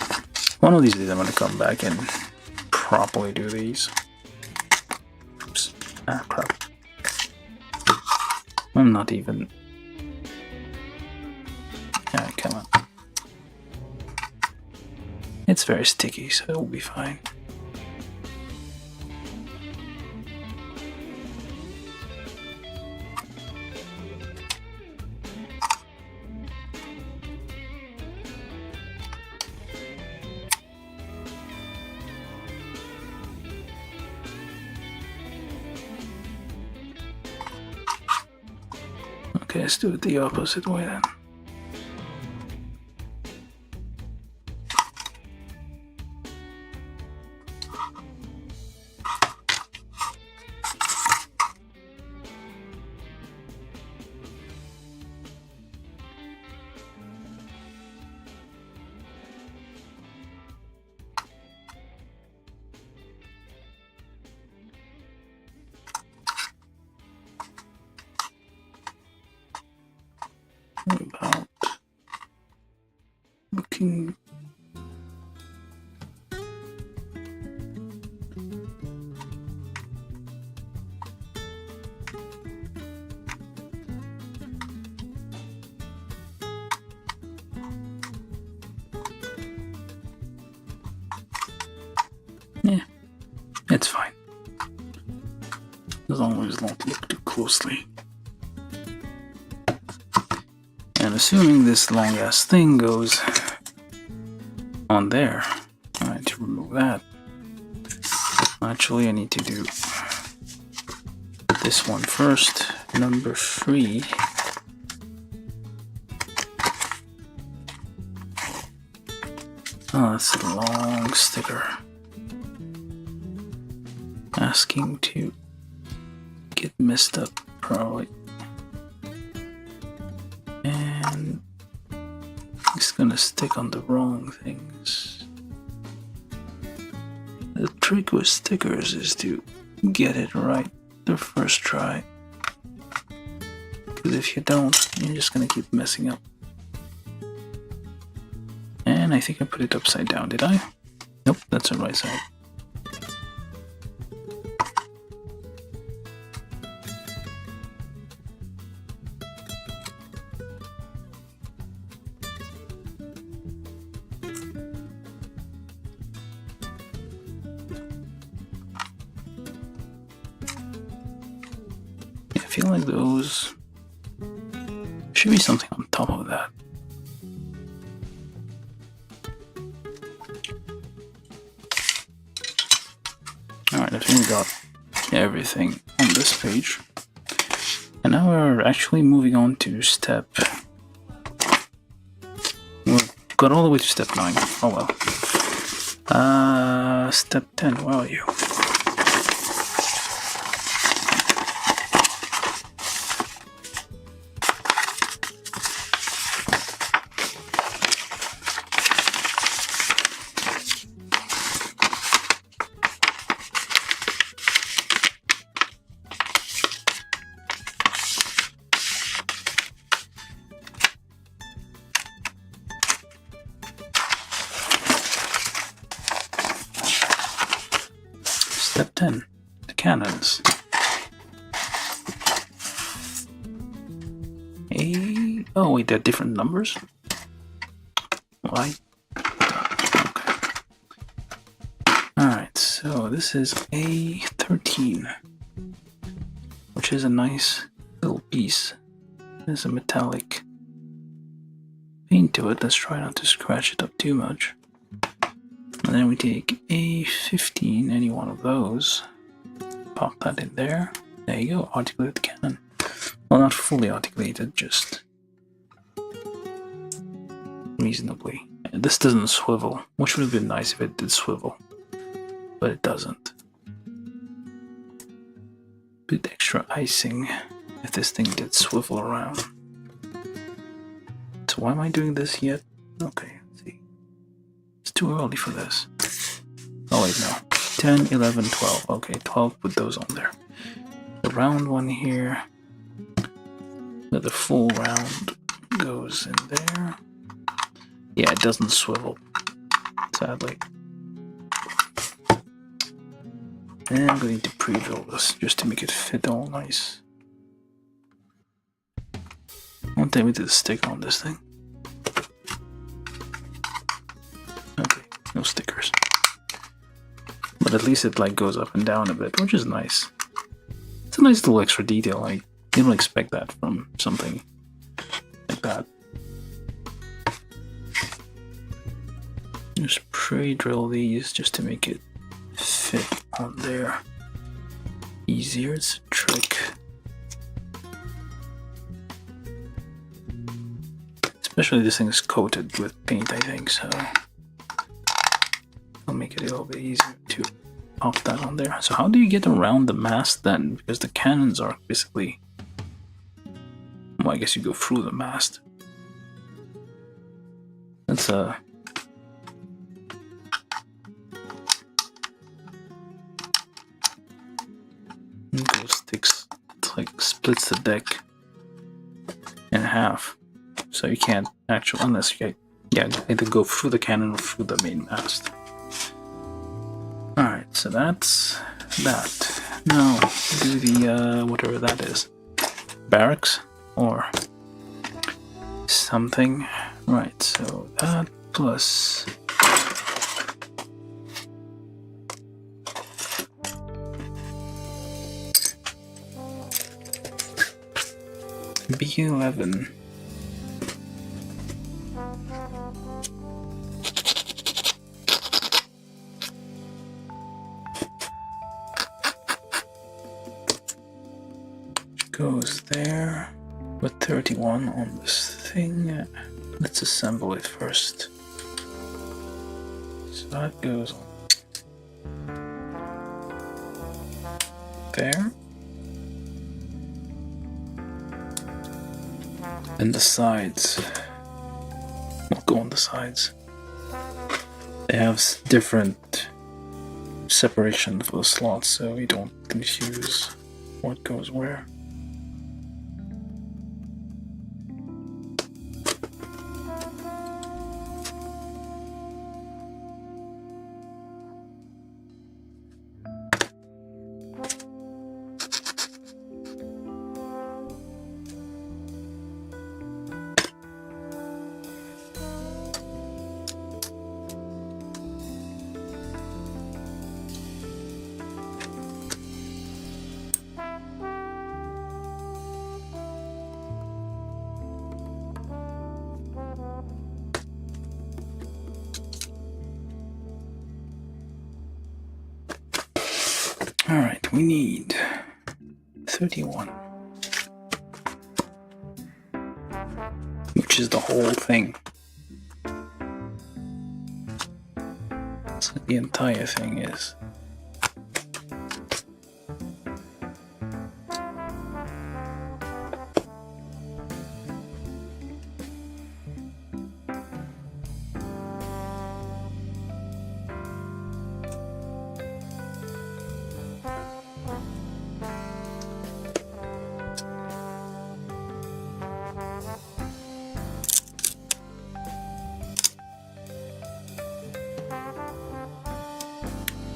One of these days I'm going to come back and properly do these. Oops. Crap. I'm not even... Alright, come on. It's very sticky, so it'll be fine. Okay, let's do it the opposite way then. About looking It's fine. As long as don't look too closely. And assuming this long ass thing goes on there, I need to remove that. Actually, I need to do this one first. Number 3. Oh, that's a long sticker. Asking to get messed up, probably. And it's gonna stick on the wrong things. The trick with stickers is to get it right the first try. Because if you don't, you're just gonna keep messing up. And I think I put it upside down, did I? Nope, that's the right side. I feel like those should be something on top of that. Alright, I think we got everything on this page. And now we're actually moving on to step... We've got all the way to step 9. Oh well. Step 10, where are you? Step 10, the cannons. Oh wait, they're different numbers? Why? Okay. Alright, so this is A13, which is a nice little piece. There's a metallic paint to it. Let's try not to scratch it up too much. And then we take A15, any one of those, pop that in there. There you go, articulated cannon. Well, not fully articulated, just reasonably. And this doesn't swivel, which would have been nice if it did swivel, but it doesn't. Bit extra icing if this thing did swivel around. So why am I doing this yet? Okay. It's too early for this. Oh wait, no. 10, 11, 12. Okay, 12, put those on there. The round one here. The full round goes in there. Yeah, it doesn't swivel, sadly. And I'm going to pre-drill this just to make it fit all nice. Won't take me to the stick on this thing. Okay, no stickers. But at least it like goes up and down a bit, which is nice. It's a nice little extra detail. Like, you don't expect that from something like that. Just pre-drill these just to make it fit on there easier. It's a trick. Especially this thing is coated with paint, I think, so I'll make it a little bit easier to pop that on there. So how do you get around the mast then? Because the cannons are basically... Well, I guess you go through the mast. That's a... sticks, it's like splits the deck in half. So you can't actually, unless you either go through the cannon or through the main mast. Alright, so that's that. Now, do the, whatever that is. Barracks? Or something. Right, so that plus... B11. Goes there. Put 31 on this thing. Let's assemble it first. So that goes on there. And the sides. We'll go on the sides. They have different separation for the slots, so you don't confuse what goes where. Alright, we need 31, which is the whole thing. So the entire thing is.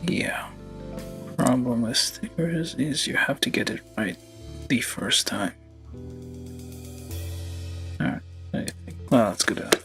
Yeah. Problem with stickers is you have to get it right the first time. Alright, I think, well, that's good enough.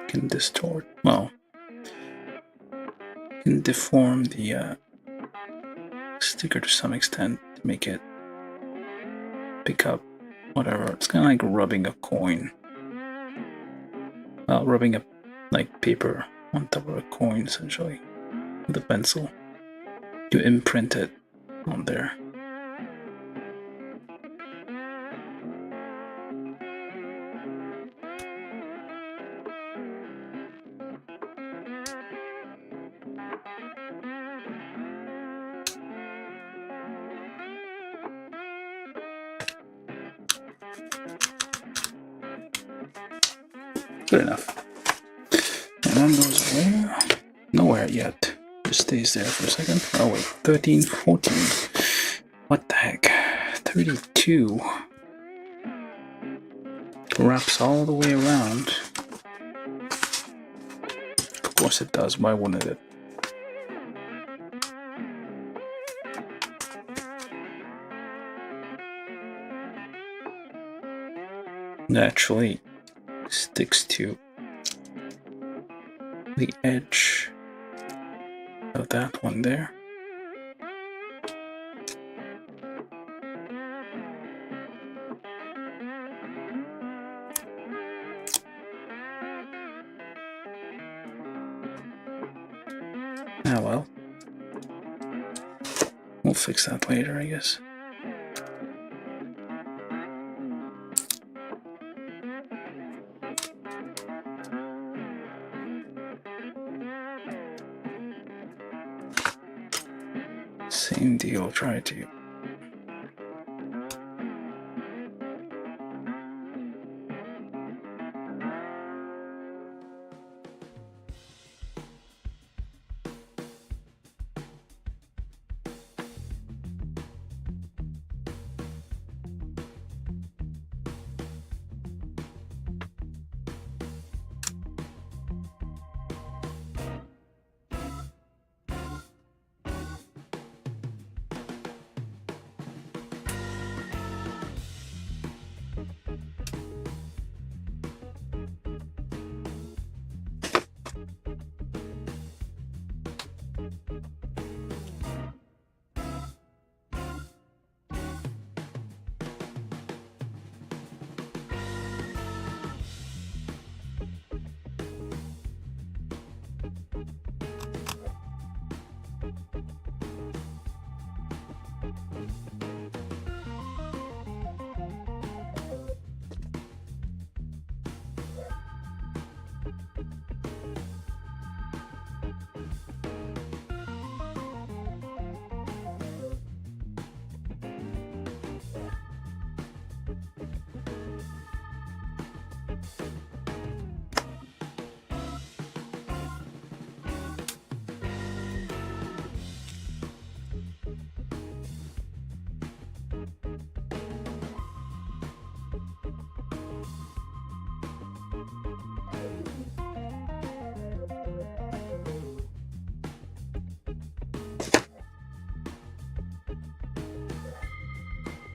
Can distort, well, can deform the sticker to some extent to make it pick up whatever. It's kind of like rubbing a coin. Well, rubbing a like paper on top of a coin essentially with a pencil. You imprint it on there. Good enough. And then goes where? Nowhere yet. Just stays there for a second. Oh wait, 13, 14. What the heck? 32. Wraps all the way around. Of course it does, why wouldn't it? Naturally sticks to the edge of that one there. Ah, well. We'll fix that later, I guess. Same deal, try to.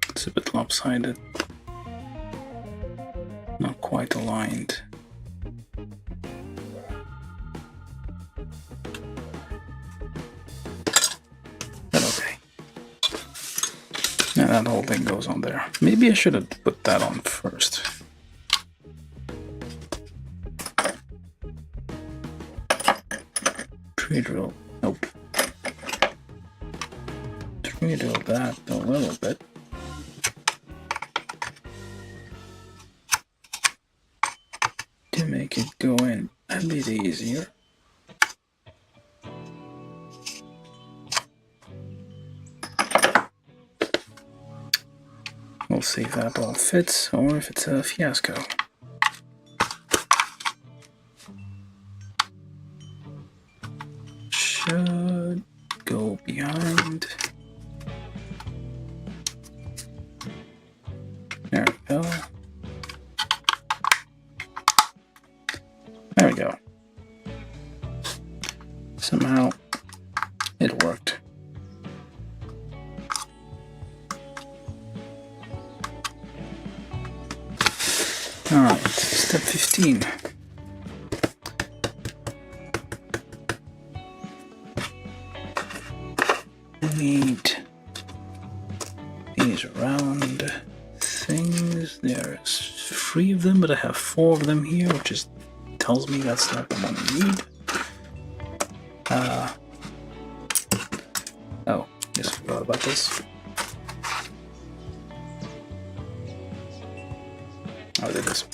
It's a bit lopsided. Not quite aligned. But okay. Now that whole thing goes on there. Maybe I should have put that on first. Tree drill. Nope. Tree drill that a little bit. To make it go in a bit easier. We'll see if that all fits or if it's a fiasco. Should go behind. There we go. There we go. Somehow it worked. Alright, step 15. Need these round things. There's 3 of them, but I have 4 of them here, which is tells me that's not the one I need. Oh, just forgot about this. Oh, did this.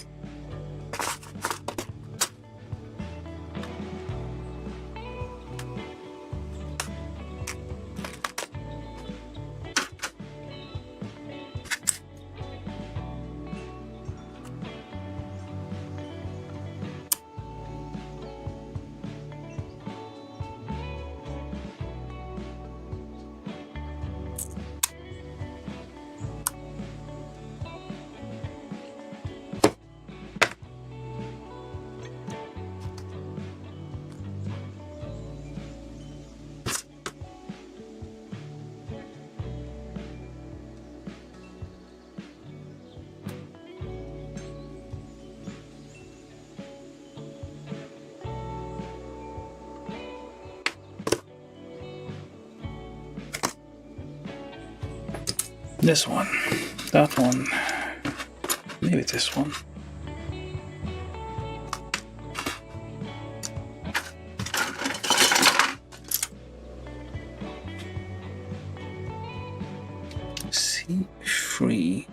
This one, that one, maybe this one. C3.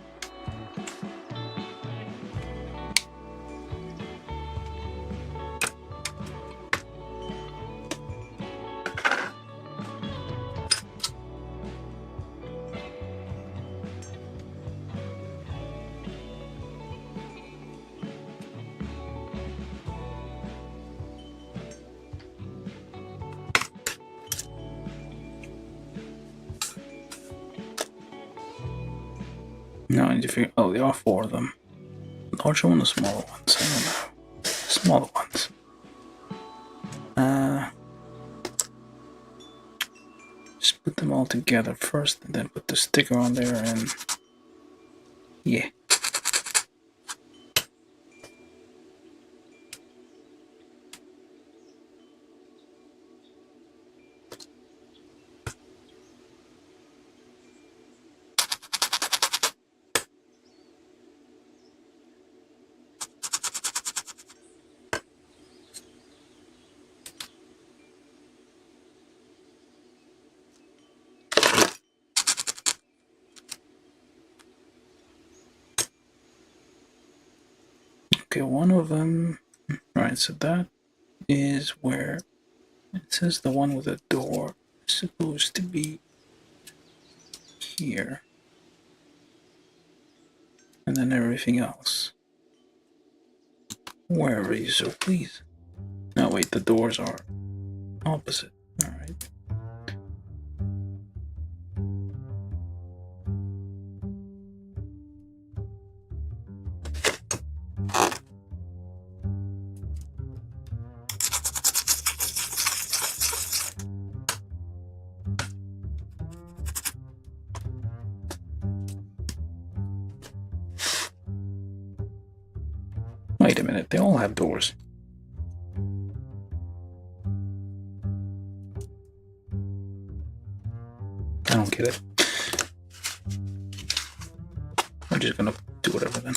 Now I need to figure. Oh, there are 4 of them. Larger one or smaller ones? I don't know. Smaller ones. Just put them all together first, and then put the sticker on there, and yeah. Okay, one of them. Right, so that is where it says the one with the door is supposed to be here. And then everything else. Wherever you so please. No, wait, the doors are opposite. Alright. Wait a minute, they all have doors. I don't get it. I'm just gonna do whatever then.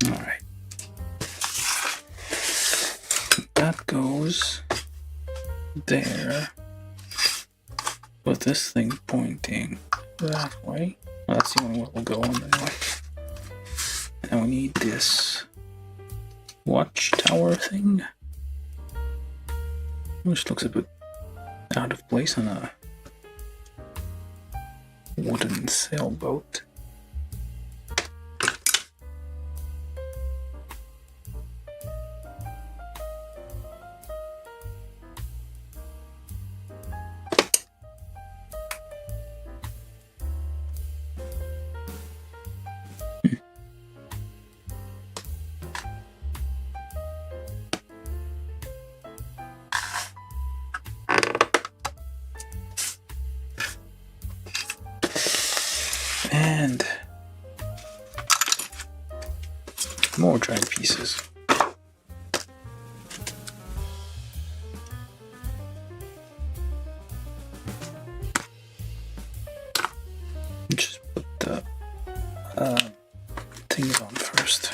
Alright. That goes there. With this thing pointing that way. Well, that's the only way we'll go on anyway. And we need this watchtower thing, which looks a bit out of place on a wooden sailboat. And more dried pieces. Just put the things on first.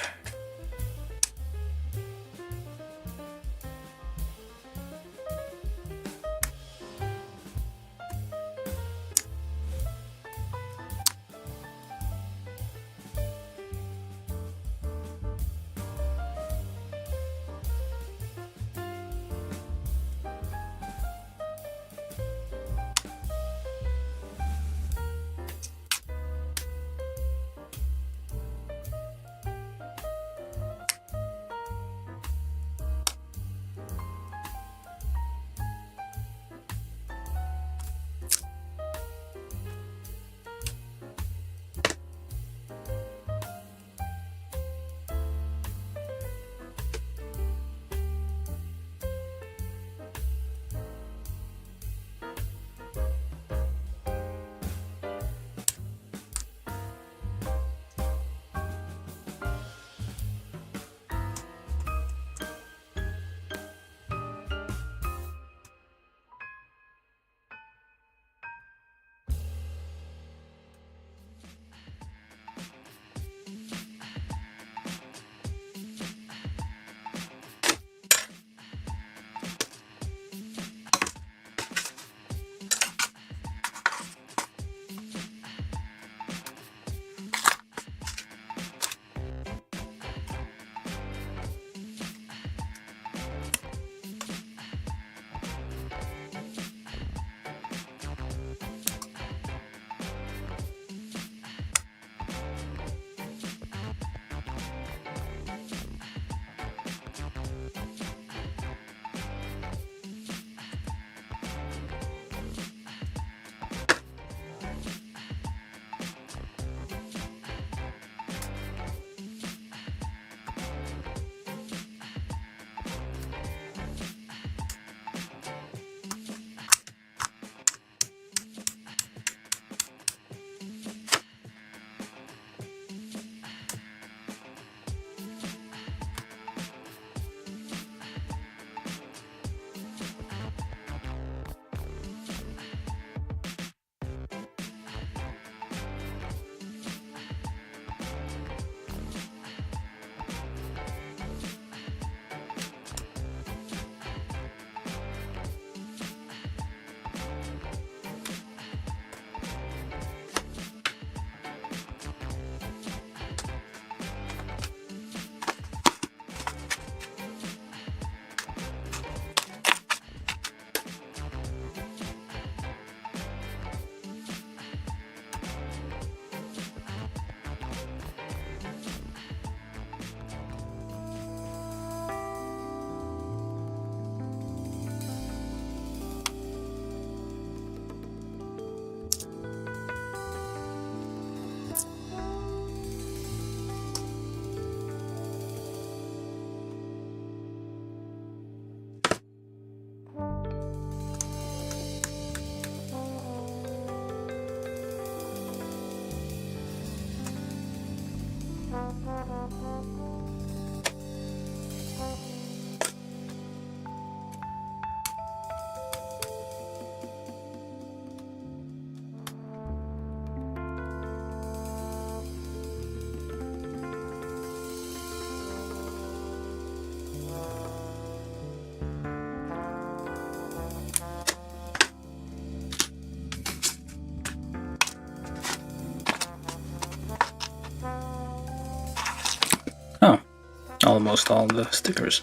almost all the stickers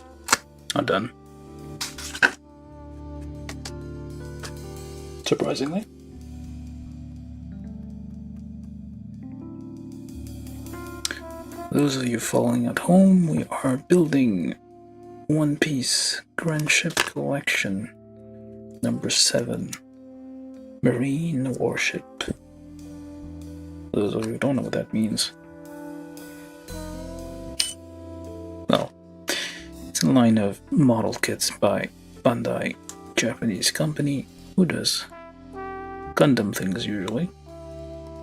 are done. Surprisingly. Those of you following at home, we are building One Piece Grand Ship Collection number 7, Marine Warship. Those of you who don't know what that means, well, it's a line of model kits by Bandai, Japanese company who does Gundam things usually,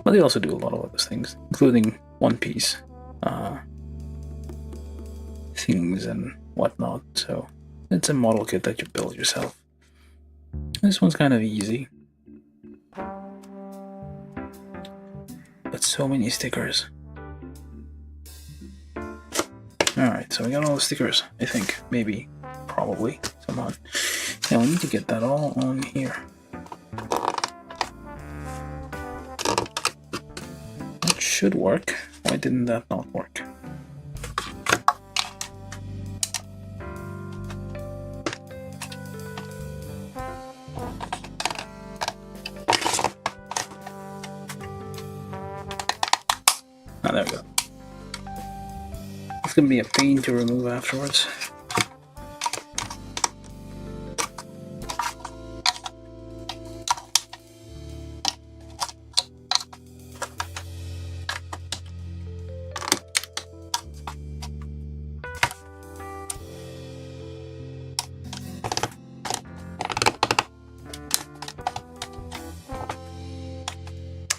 but they also do a lot of other things, including One Piece things and whatnot. So it's a model kit that you build yourself. This one's kind of easy, but so many stickers. Alright, so we got all the stickers, I think. Maybe. Probably. Somehow. Now we need to get that all on here. That should work. Why didn't that not work? Ah, there we go. It's gonna be a pain to remove afterwards.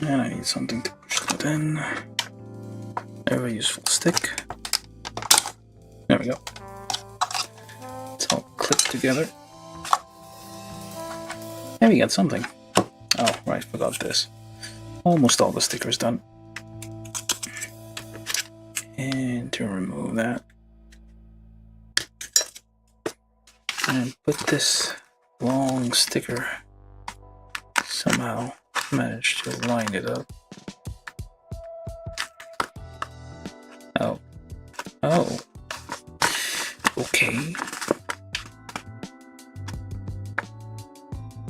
And I need something to push that in. Very useful stick. There we go. It's all clipped together. And we got something. Oh, right, forgot this. Almost all the stickers done. And to remove that. And put this long sticker. Somehow managed to line it up. Oh. Oh. Okay.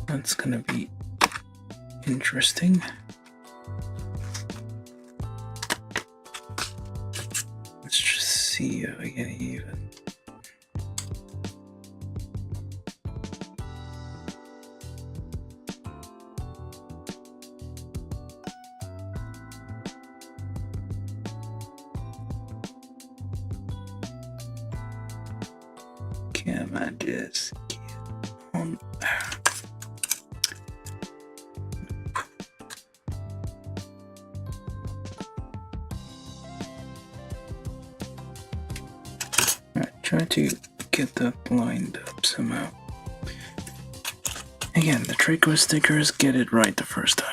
That's gonna be interesting. Let's just see if I get even. Can I just get on there? Alright, try to get that lined up somehow. Again, the trick with stickers, get it right the first time.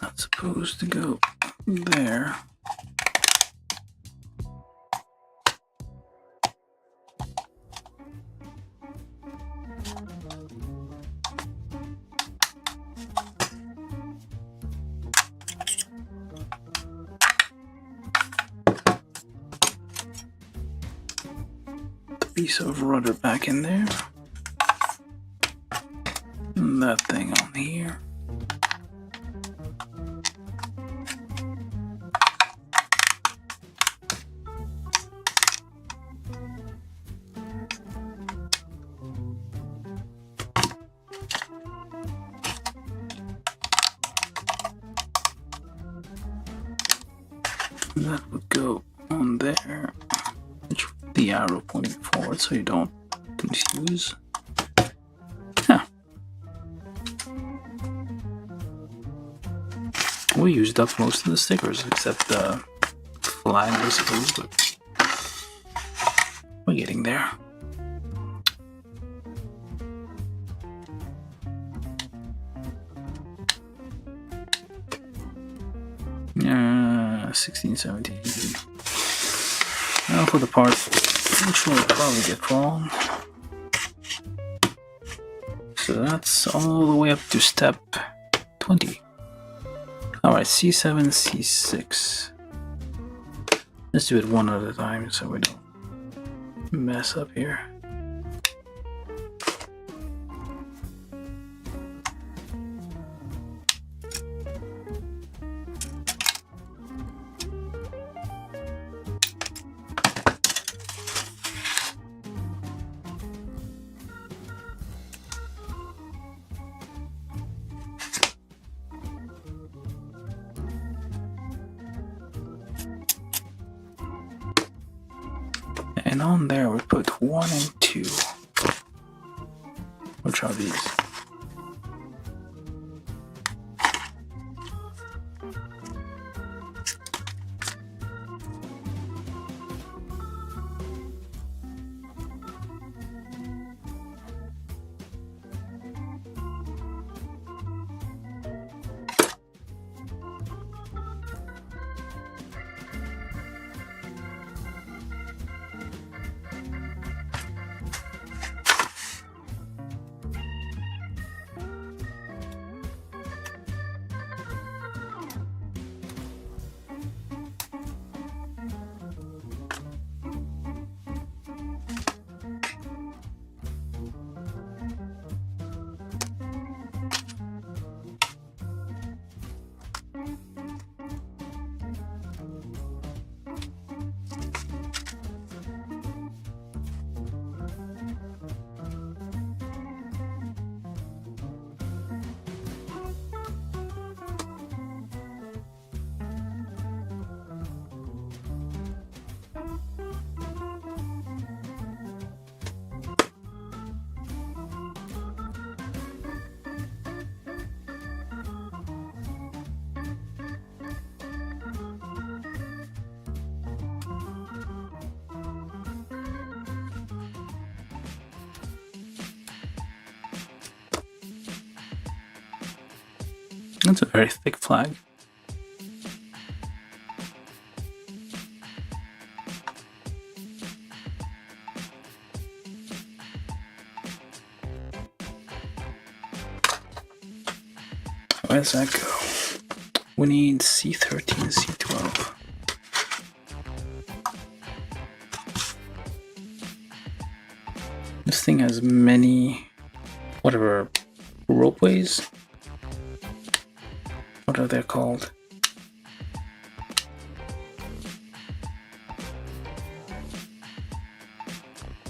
Not supposed to go there. piece of rudder back in there. And that thing on here. That would go on there, which the arrow pointing forward so you don't confuse. Huh. We used up most of the stickers except the flag, I suppose, but we're getting there. Yeah, 16, 17. Now for the part which we'll probably get wrong. So that's all the way up to step 20. Alright, C7, C6. Let's do it one at a time so we don't mess up here. And on there we put 1 and 2. Which are these? That's a very thick flag. Where does that go? We need C13, C12. This thing has many, whatever, ropeways? What are they called?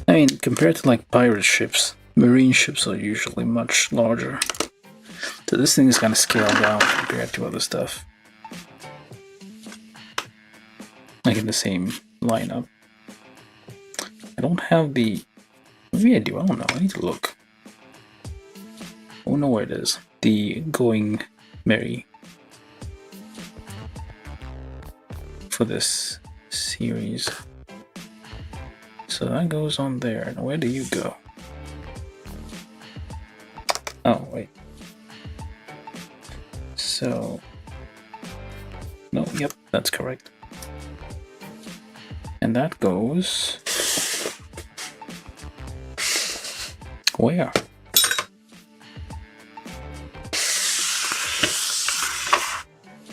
I mean, compared to like pirate ships, marine ships are usually much larger. So this thing is kind of scaled down compared to other stuff. Like in the same lineup. I don't have the... Maybe I do, I don't know, I need to look. I don't know where it is. The Going Merry. For this series. So that goes on there. Now where do you go? Oh, wait. So... No, yep, that's correct. And that goes... Where?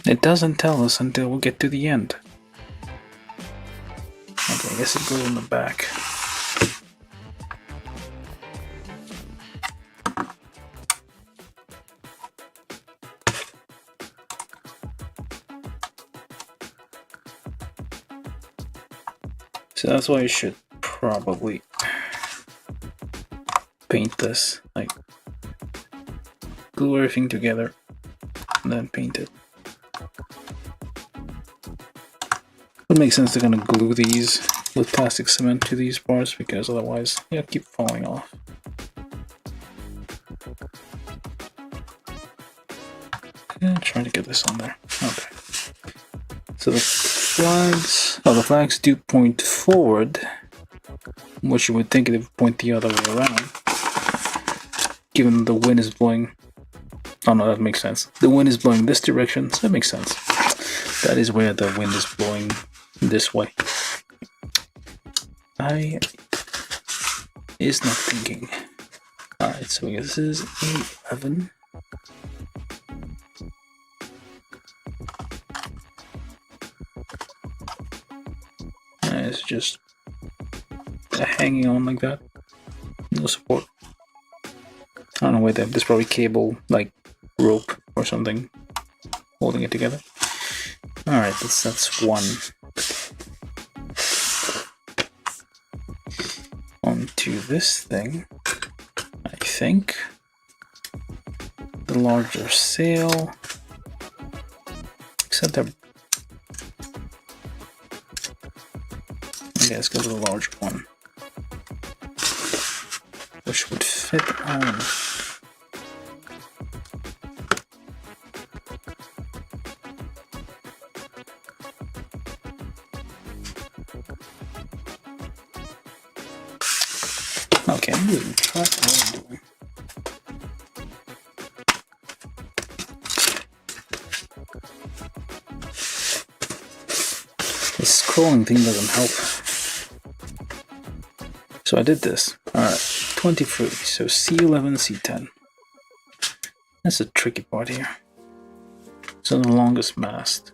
It doesn't tell us until we get to the end. Okay, I guess it goes in the back. So that's why you should probably paint this, like glue everything together and then paint it. It makes sense to kind of glue these with plastic cement to these parts because otherwise they'll keep falling off. And trying to get this on there. Okay. So the flags do point forward, which you would think it would point the other way around, given the wind is blowing. Oh no, that makes sense. The wind is blowing this direction, so that makes sense. That is where the wind is blowing this way. I is not thinking. Alright, so this is 11. And it's just hanging on like that. No support. I don't know where there's probably cable, like rope or something, holding it together. Alright, that's one. Onto this thing, I think. The larger sail. Except that let's go to the large one, which would fit on. Okay, I'm losing track of what I'm doing. This scrolling thing doesn't help. So I did this. Alright, 23. So C11, C10. That's a tricky part here. So the longest mast.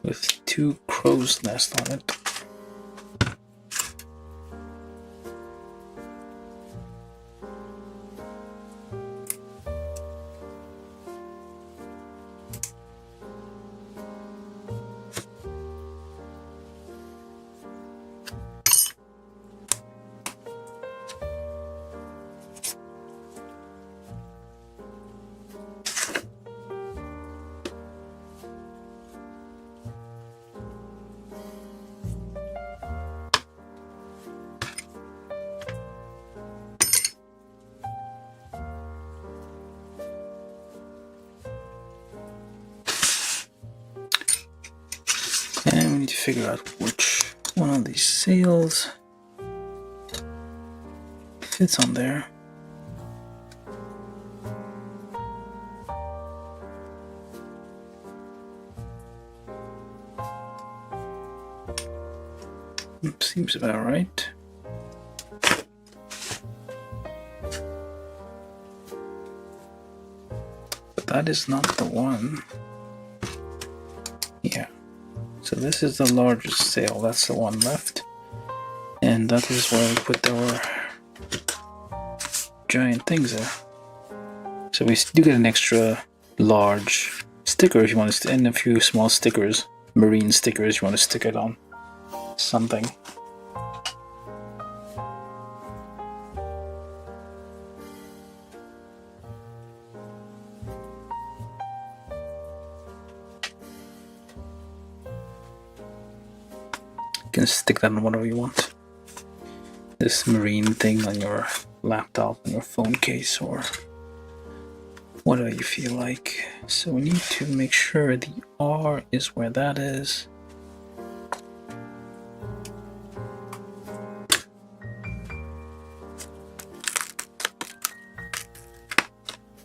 With two crow's nests on it. And we need to figure out which one of these sails fits on there. Seems about right. But that is not the one. Yeah. So this is the largest sail, that's the one left. And that is where we put our giant things there. So we do get an extra large sticker if you want to, and a few small stickers, marine stickers, you want to stick it on something. You can stick that on whatever you want. This marine thing on your laptop, on your phone case, or whatever you feel like. So we need to make sure the R is where that is.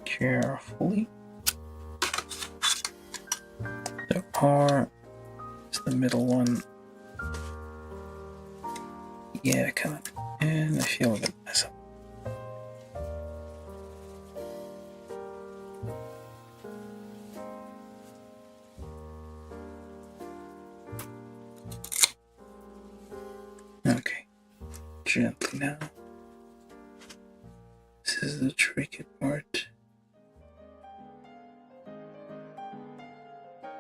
Carefully. The R is the middle one. Yeah, come on. And I feel like I mess up. Okay. Gently now. This is the tricky part.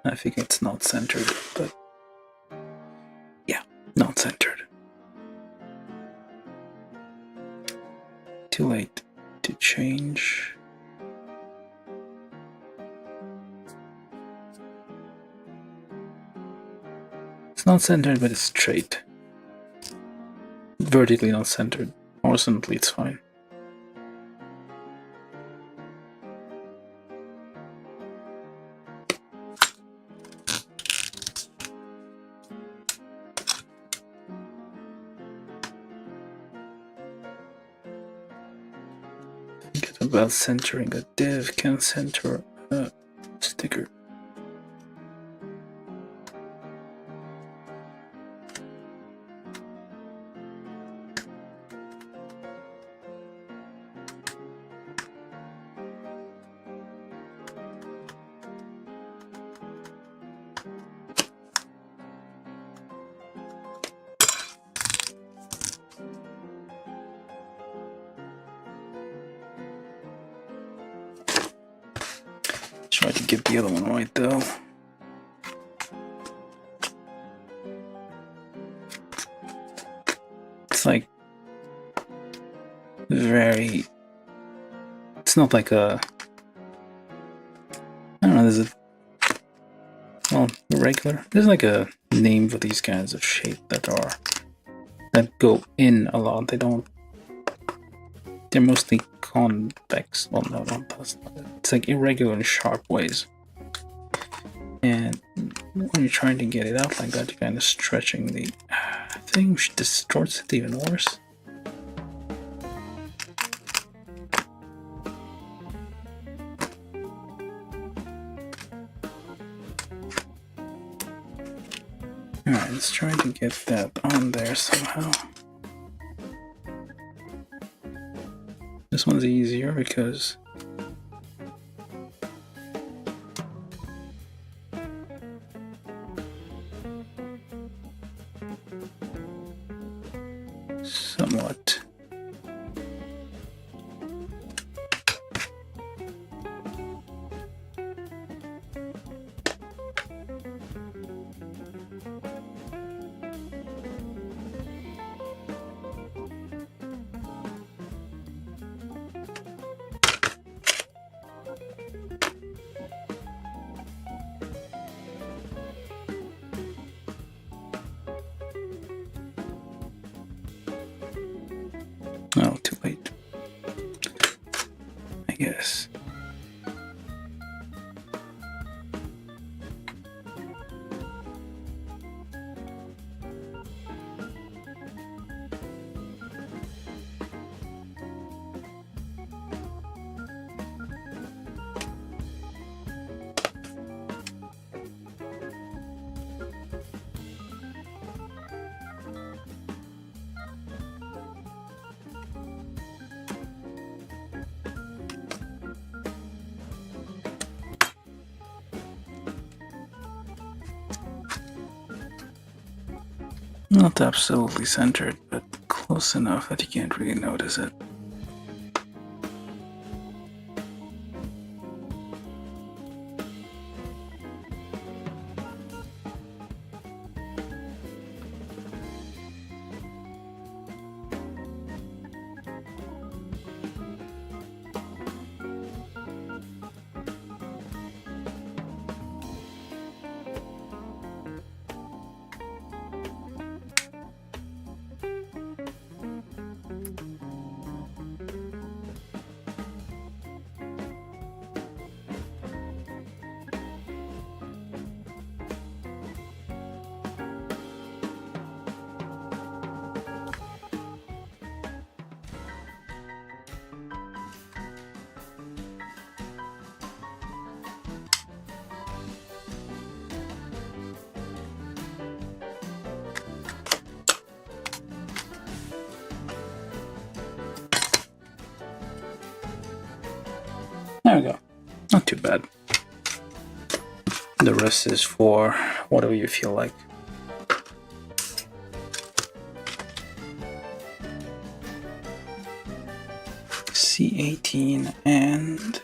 I think it's not centered, but yeah, not centered. Too late to change. It's not centered, but it's straight. Vertically not centered. Horizontally it's fine. Forget about centering a div, can center a sticker. Try to get the other one right though. It's like very. It's not like a. I don't know. There's a. Well, irregular. There's like a name for these kinds of shape that go in a lot. They don't. They're mostly convex. Well, no, that's not it. It's like irregular in sharp ways. And when you're trying to get it out like that, you're kind of stretching the thing, which distorts it even worse. Alright, let's try to get that on there somehow. This one's easier because somewhat. Oh, too late. I guess. Not absolutely centered, but close enough that you can't really notice it. There we go. Not too bad. The rest is for whatever you feel like. C18 and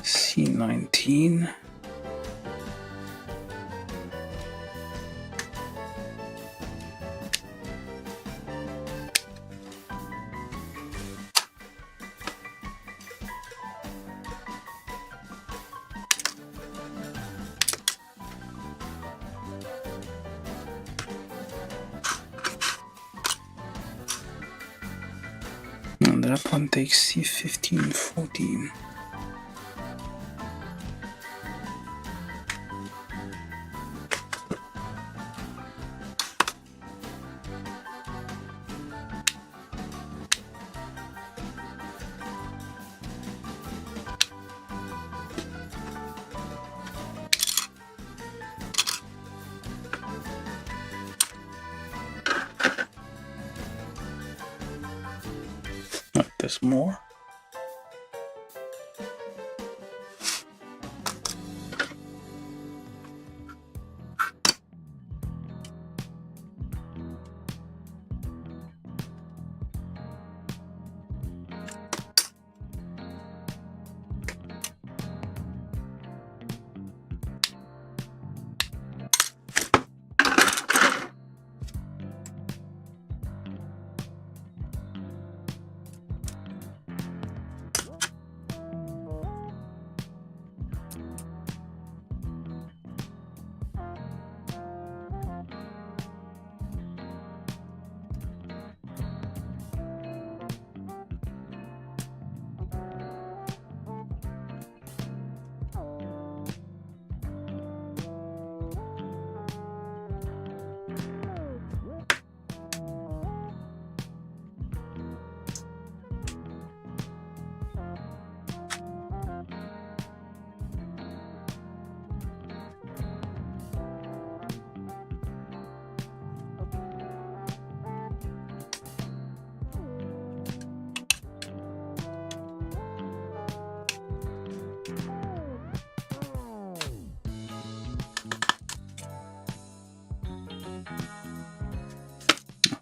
C19. that one takes C15, 14. There's more.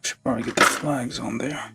Should probably get the flags on there.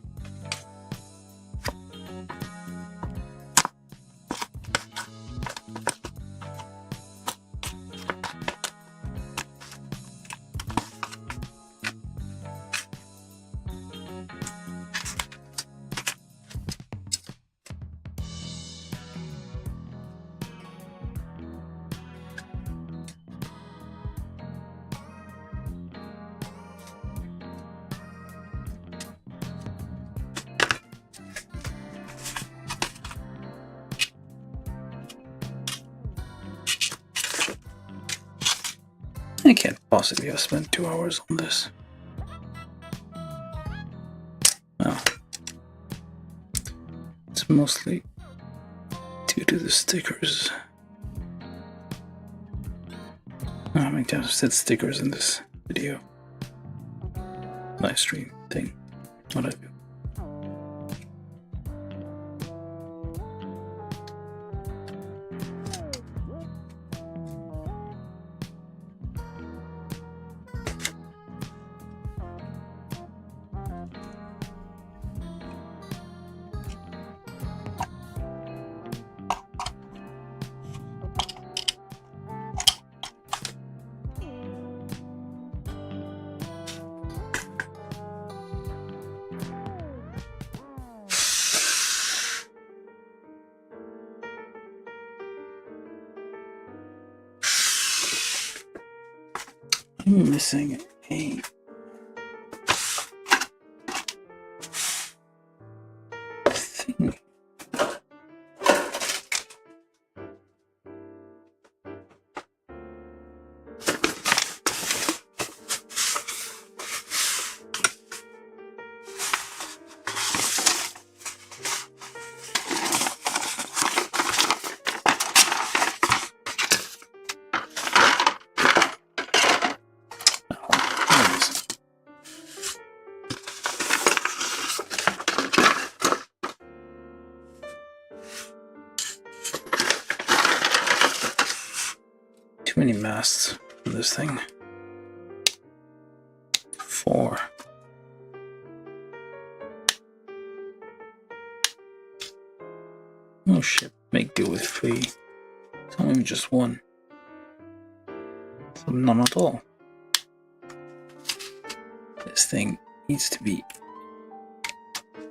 I can't possibly have spent 2 hours on this. Well, it's mostly due to the stickers. How many times I've said stickers in this video? Livestream thing. What have you? I'm missing a thing. Too many masts on this thing. 4. Oh shit, make do with 3. So maybe just 1. So none at all. This thing needs to be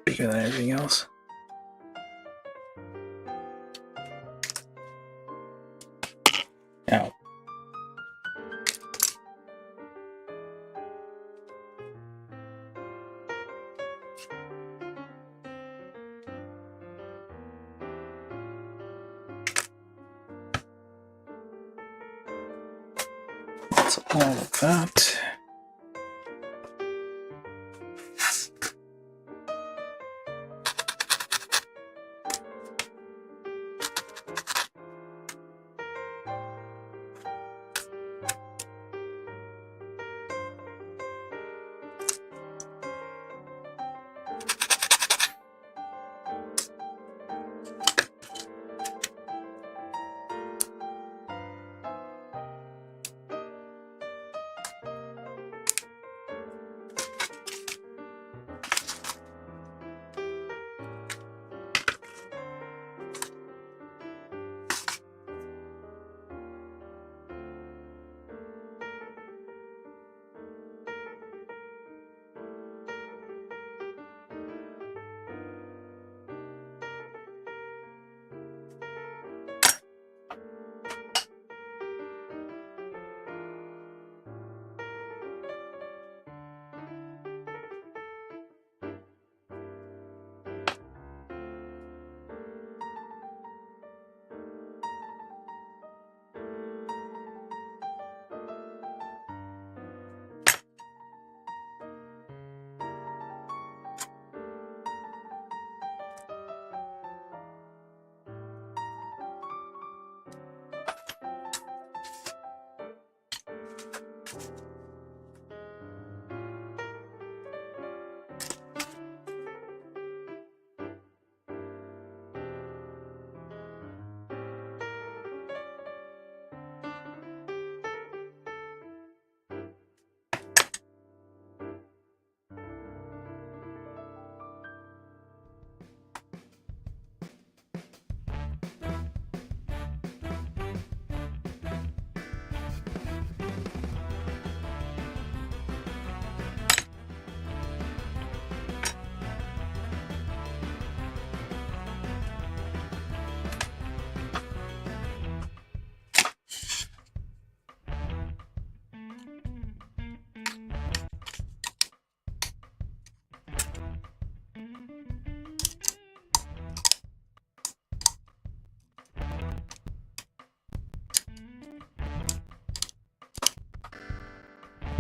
bigger than everything else. Ow. all of that.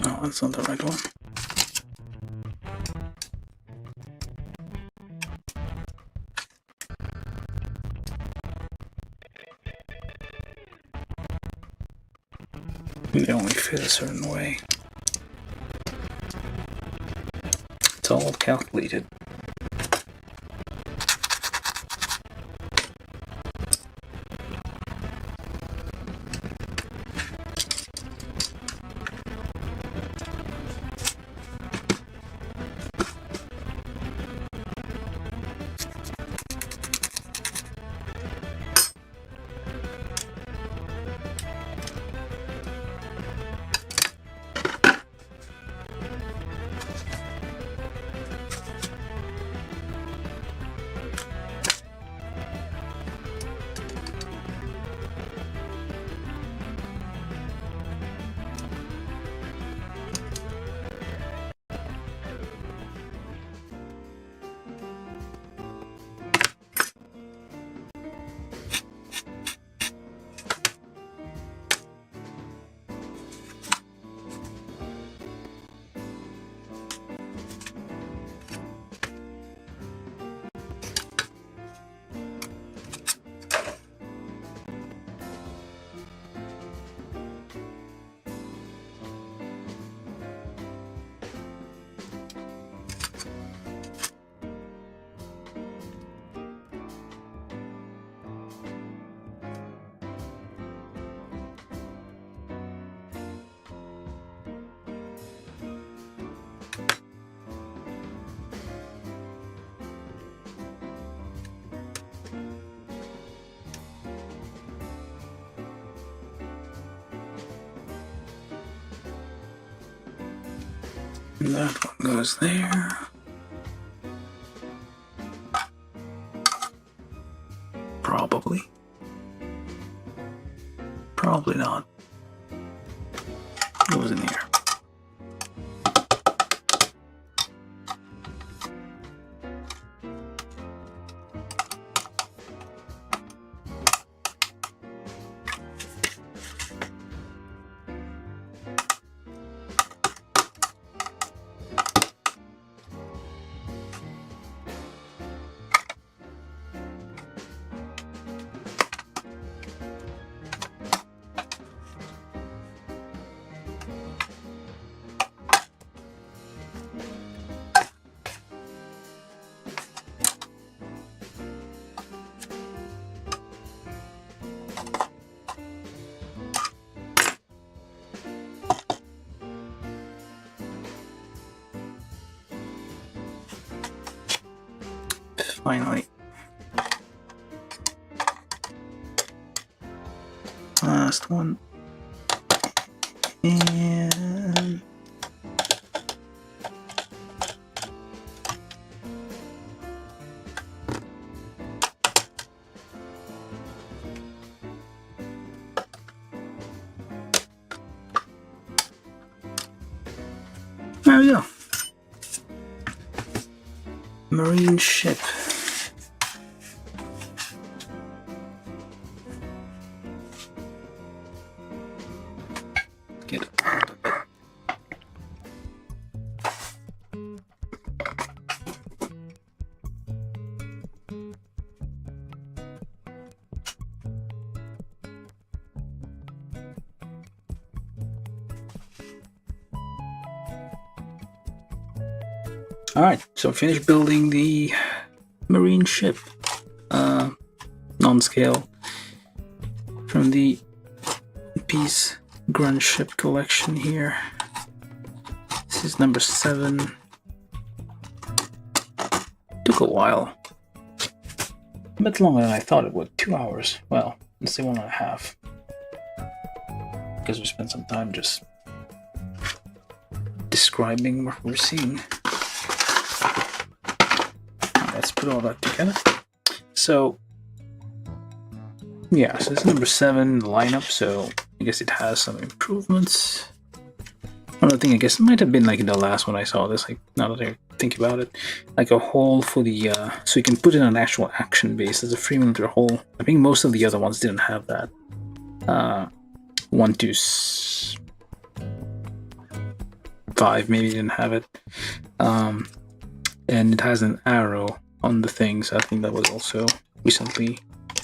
No, that's not the right one. They only fit a certain way. It's all calculated. That one goes there. Probably. Probably not. Goes in here. finally. Last one. And there we go. Marine ship. Get it. Alright, so finished building the marine ship, non-scale, from the Peace Grunt ship collection here. This is number 7. Took a while. A bit longer than I thought it would. 2 hours. Well, let's say 1.5. Because we spent some time just describing what we're seeing. Let's put all that together. So, yeah, so this is number 7 in the lineup, so I guess it has some improvements. Another thing, I guess it might have been like in the last one I saw this, like now that I think about it, like a hole for the, so you can put in an actual action base. There's a 3mm hole. I think most of the other ones didn't have that. 1, 2, 5 maybe didn't have it. And it has an arrow on the thing, so I think that was also recently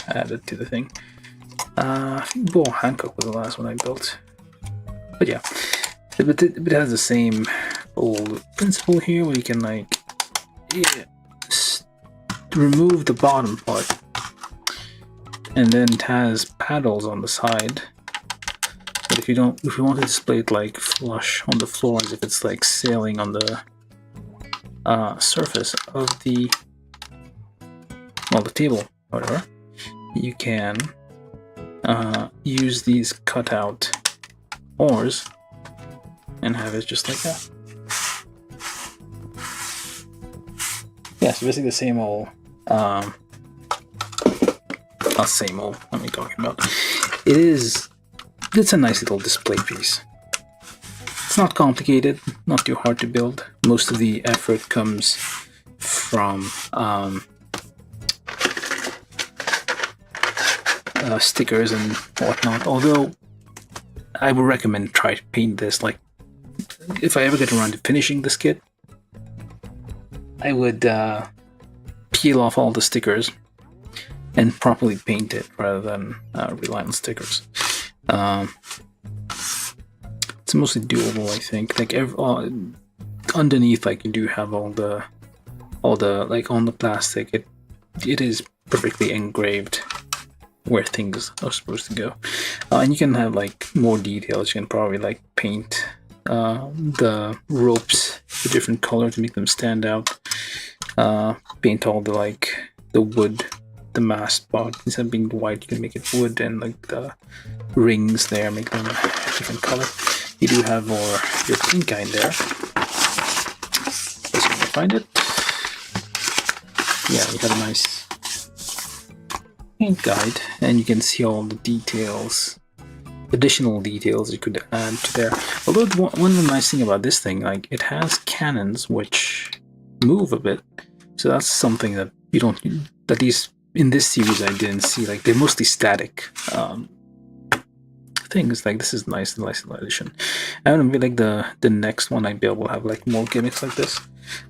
added to the thing. I think Bull Hancock was the last one I built. But yeah, it has the same old principle here where you can like remove the bottom part, and then it has paddles on the side. But if you want to display it like flush on the floor, as if it's like sailing on the surface of the table, whatever, you can use these cutout oars and have it just like that. Yeah, so basically the same old, not same old, what am I talking about? It's a nice little display piece. It's not complicated, not too hard to build. Most of the effort comes from stickers and whatnot, although I would recommend try to paint this. Like, if I ever get around to finishing this kit, I would peel off all the stickers and properly paint it rather than rely on stickers. It's mostly doable, I think. Like underneath, like you do have all the like on the plastic, it is perfectly engraved where things are supposed to go. And you can have like more details. You can probably like paint the ropes a different color to make them stand out. Paint all the wood, the mast part, instead of being white, you can make it wood, and like the rings there, make them a different color. You do have more your pink guy in there. Let's see if I can find it. Yeah, you got a nice paint guide, and you can see all the details, additional details you could add to there. Although one of the nice thing about this thing, like it has cannons which move a bit, so that's something that you don't, at least in this series I didn't see. Like they're mostly static things. Like this is nice addition. I don't know, like the next one I build will have like more gimmicks like this.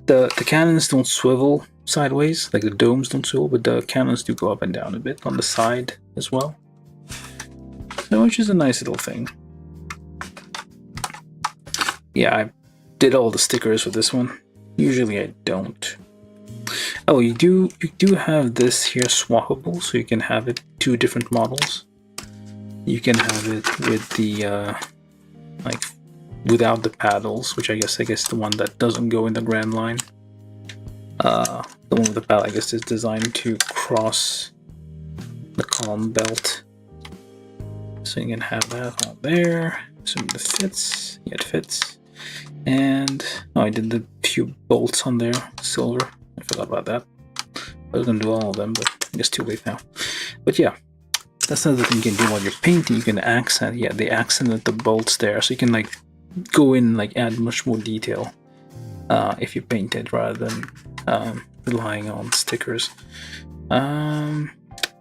The cannons don't swivel sideways, like the domes don't swivel, but the cannons do go up and down a bit on the side as well. So, which is a nice little thing. Yeah, I did all the stickers for this one. Usually I don't. Oh, you do have this here swappable, so you can have it 2 different models. You can have it with the like without the paddles, which I guess the one that doesn't go in the Grand Line. The one with the belt, I guess, is designed to cross the column belt. So you can have that on there. Assume it fits. Yeah, it fits. And I did the few bolts on there, silver. I forgot about that. I was gonna do all of them, but I guess too late now. But yeah, that's another thing you can do while you're painting. You can accent, yeah, they accented the bolts there, so you can like go in and like add much more detail if you paint it rather than relying on stickers.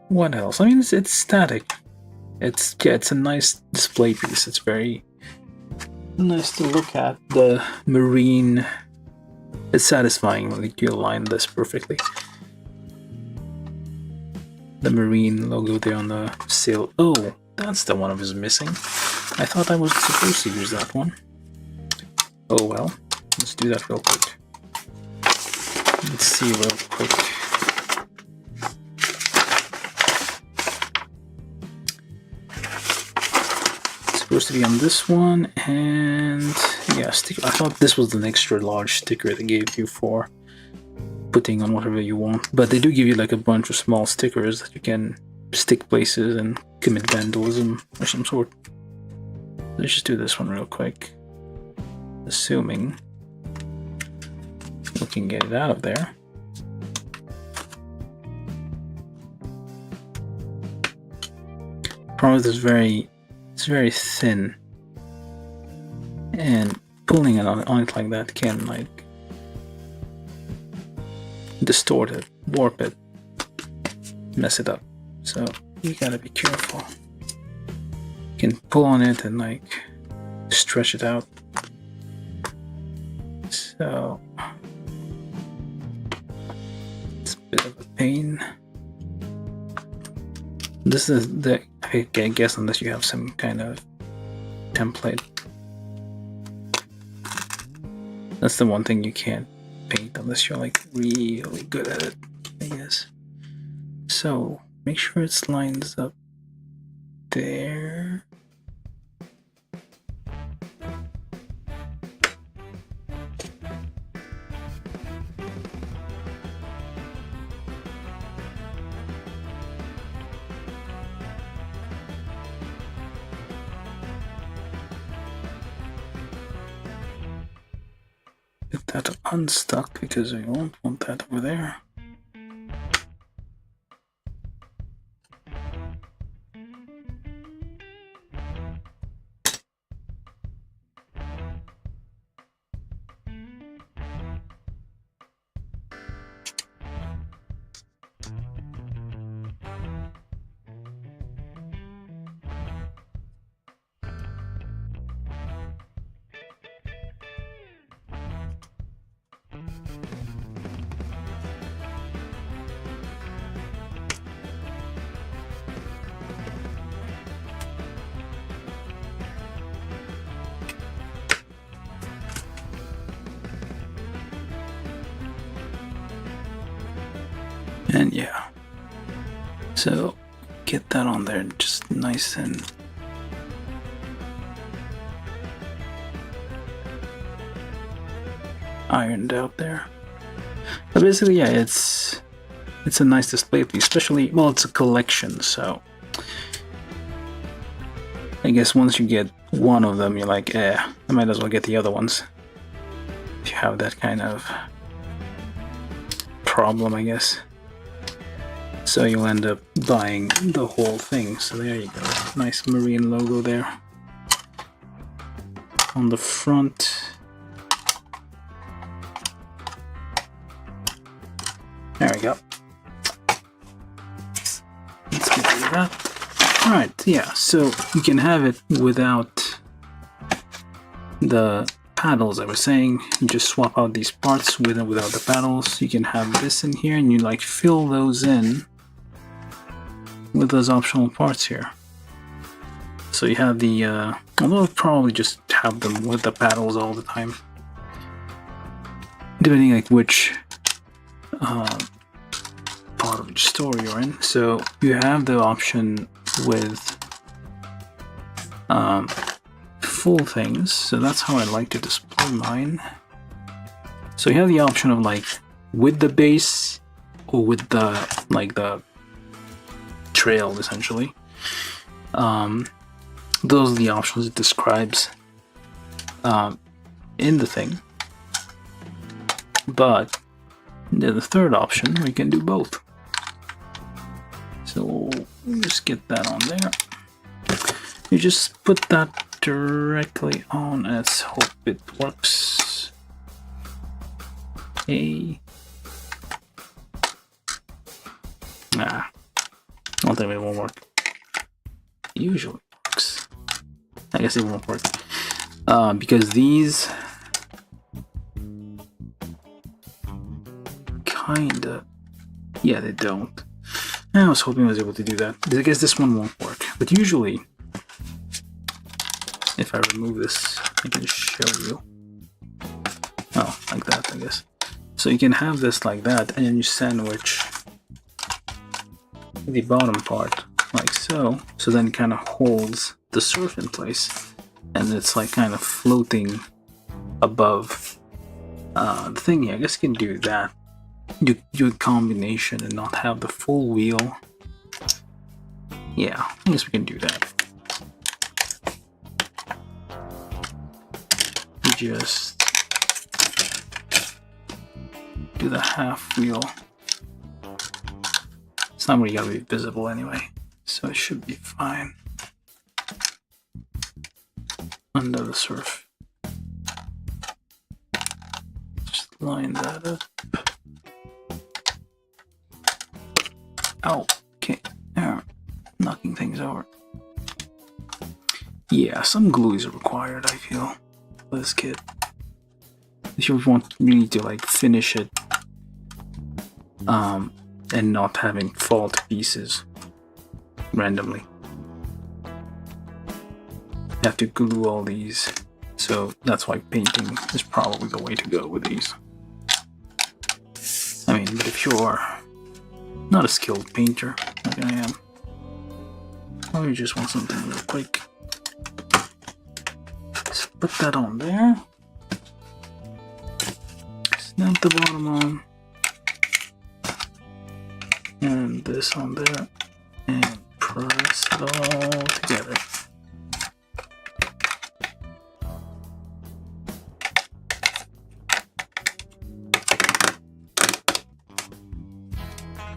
What else? I mean, it's static. It's a nice display piece. It's very nice to look at. The marine, it's satisfying when you align this perfectly. The marine logo there on the sail. Oh, that's the one I was missing. I thought I was supposed to use that one. Oh well, let's do that real quick. Let's see real quick. It's supposed to be on this one, and yeah, sticker. I thought this was an extra large sticker they gave you for putting on whatever you want, but they do give you like a bunch of small stickers that you can stick places and commit vandalism or some sort. Let's just do this one real quick, assuming we can get it out of there. Problem is it's very thin, and pulling it on it like that can like distort it, warp it, mess it up. So you gotta be careful. You can pull on it and like stretch it out. So it's a bit of a pain. This is the, I guess, unless you have some kind of template. That's the one thing you can't paint unless you're like really good at it, I guess. So make sure it lines up there. Get that unstuck because we won't want that over there. And yeah, so get that on there just nice and ironed out there. But basically, yeah, it's a nice display piece, especially, well, it's a collection, so I guess once you get one of them, you're like, I might as well get the other ones. If you have that kind of problem, I guess. So you'll end up buying the whole thing. So there you go. Nice marine logo there. On the front. There we go. Let's get rid of that. Alright, yeah, so you can have it without the paddles I was saying. You just swap out these parts with and without the paddles. You can have this in here and you like fill those in with those optional parts here. So you have the, although I'll probably just have them with the paddles all the time, depending like which part of the story you're in. So you have the option with full things, so that's how I like to display mine. So you have the option of like with the base or with the the trail essentially. Those are the options it describes in the thing. But there's the third option, we can do both. So just get that on there. You just put that directly on. Let's hope it works. I don't think it won't work. Usually works. I guess it won't work. Because these kinda, yeah, they don't. I was hoping I was able to do that. I guess this one won't work. But usually, if I remove this, I can show you. Oh, like that, I guess. So you can have this like that, and then you sandwich the bottom part like so. So then it kind of holds the surf in place, and it's like kind of floating above the thing here. I guess you can do that. You do a combination and not have the full wheel. Yeah, I guess we can do that. You just do the half wheel. It's not really gotta be visible anyway, so it should be fine. Under the surf. Just line that up. Oh, okay. Now, knocking things over. Yeah, some glue is required, I feel, for this kit. If you need to like finish it, and not having fall to pieces randomly. You have to glue all these, so that's why painting is probably the way to go with these. I mean, but if you're not a skilled painter like I am, or you just want something real quick, just put that on there, snap the bottom on, and this on there, and press it all together.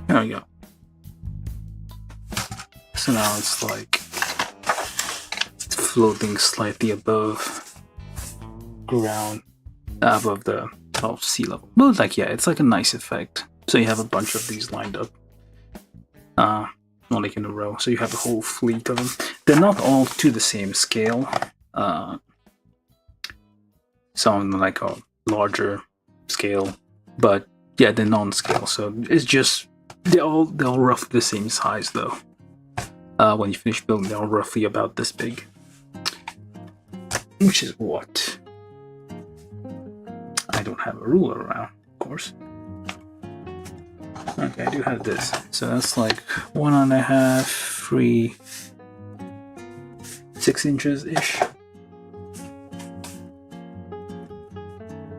There we go. So now it's like floating slightly above ground, above the sea level. But it's like, yeah, it's like a nice effect. So you have a bunch of these lined up, not like in a row. So you have a whole fleet of them. They're not all to the same scale. Some like a larger scale, but yeah, they're non-scale. So it's just they're all roughly the same size though. When you finish building, they're all roughly about this big, which is what I don't have a ruler around, of course. Okay, I do have this, so that's like 1.5, 3, 6 inches ish,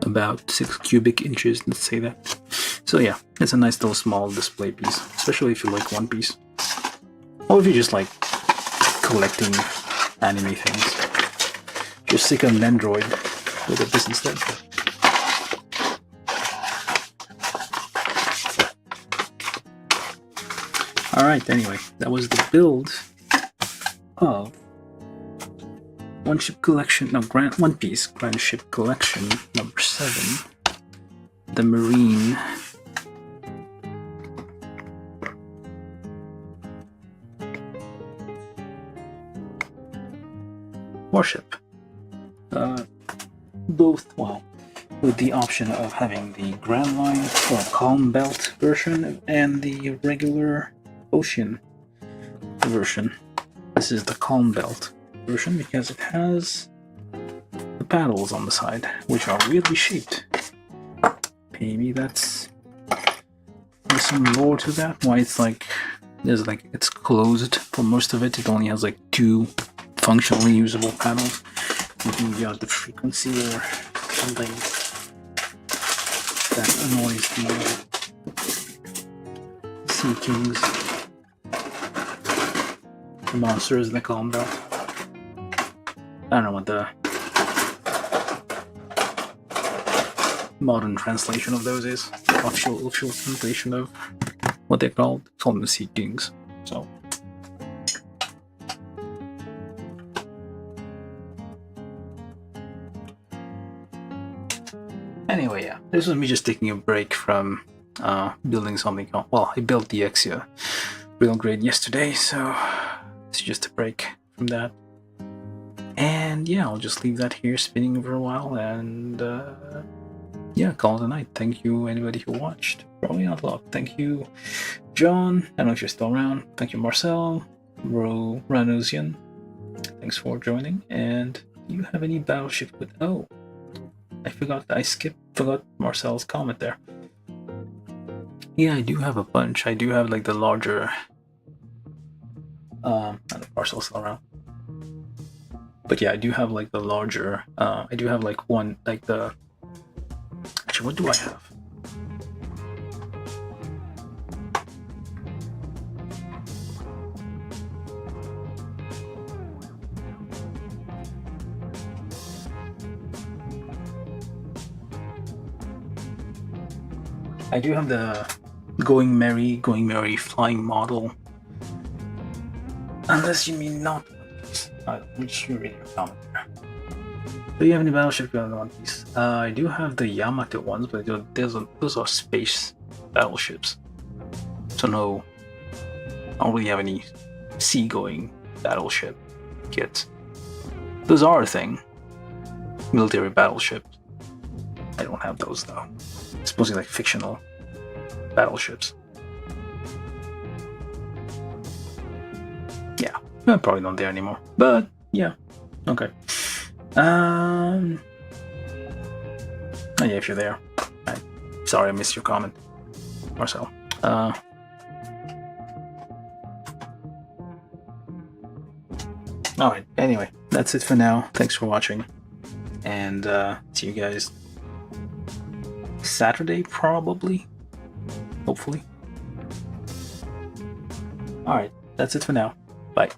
about 6 cubic inches, let's say that. So yeah, it's a nice little small display piece, especially if you like One Piece. Or if you just like collecting anime things. Just stick an Android with this instead. Alright, anyway, that was the build of One Piece Grand Ship Collection number 7. The Marine Warship. Both, well, with the option of having the Grand Line or Calm Belt version and the regular Ocean version. This is the Calm Belt version because it has the paddles on the side, which are weirdly shaped. Maybe there's some lore to that. Why it's like it's closed for most of it. It only has like 2 functionally usable paddles. Maybe you got the frequency or something that annoys the Sea Kings, the monsters in the combat. I don't know what the modern translation of those is. Official translation of what they're called. Call them the Sea Kings. So. Anyway, yeah, this was me just taking a break from building something. Well, I built the Exia real grade yesterday, so it's just a break from that. And yeah, I'll just leave that here spinning for a while, and yeah, call it a night. Thank you, anybody who watched. Probably not a lot. Thank you, John. I don't know if you're still around. Thank you, Marcel, Ranusian. Thanks for joining. And do you have any battleship with? Oh, I forgot Marcel's comment there. Yeah, I do have a bunch. I do have like the larger. I don't know, Marcel's still around. But yeah, I do have like the larger. I do have like one, like the. Actually, what do I have? I do have the Going Merry flying model. Unless you mean not One Piece. I'm just reading your comment there. Do you have any battleship beyond One Piece? I do have the Yamato ones, but those are space battleships. So no, I don't really have any seagoing battleship kits. Those are a thing. Military battleships. I don't have those though. Supposedly like fictional battleships. Yeah, they're probably not there anymore. But yeah, okay. Oh yeah, if you're there. Sorry, I missed your comment, Marcel. Alright, anyway, that's it for now. Thanks for watching. And see you guys Saturday, probably. Hopefully. Alright, that's it for now. Bye.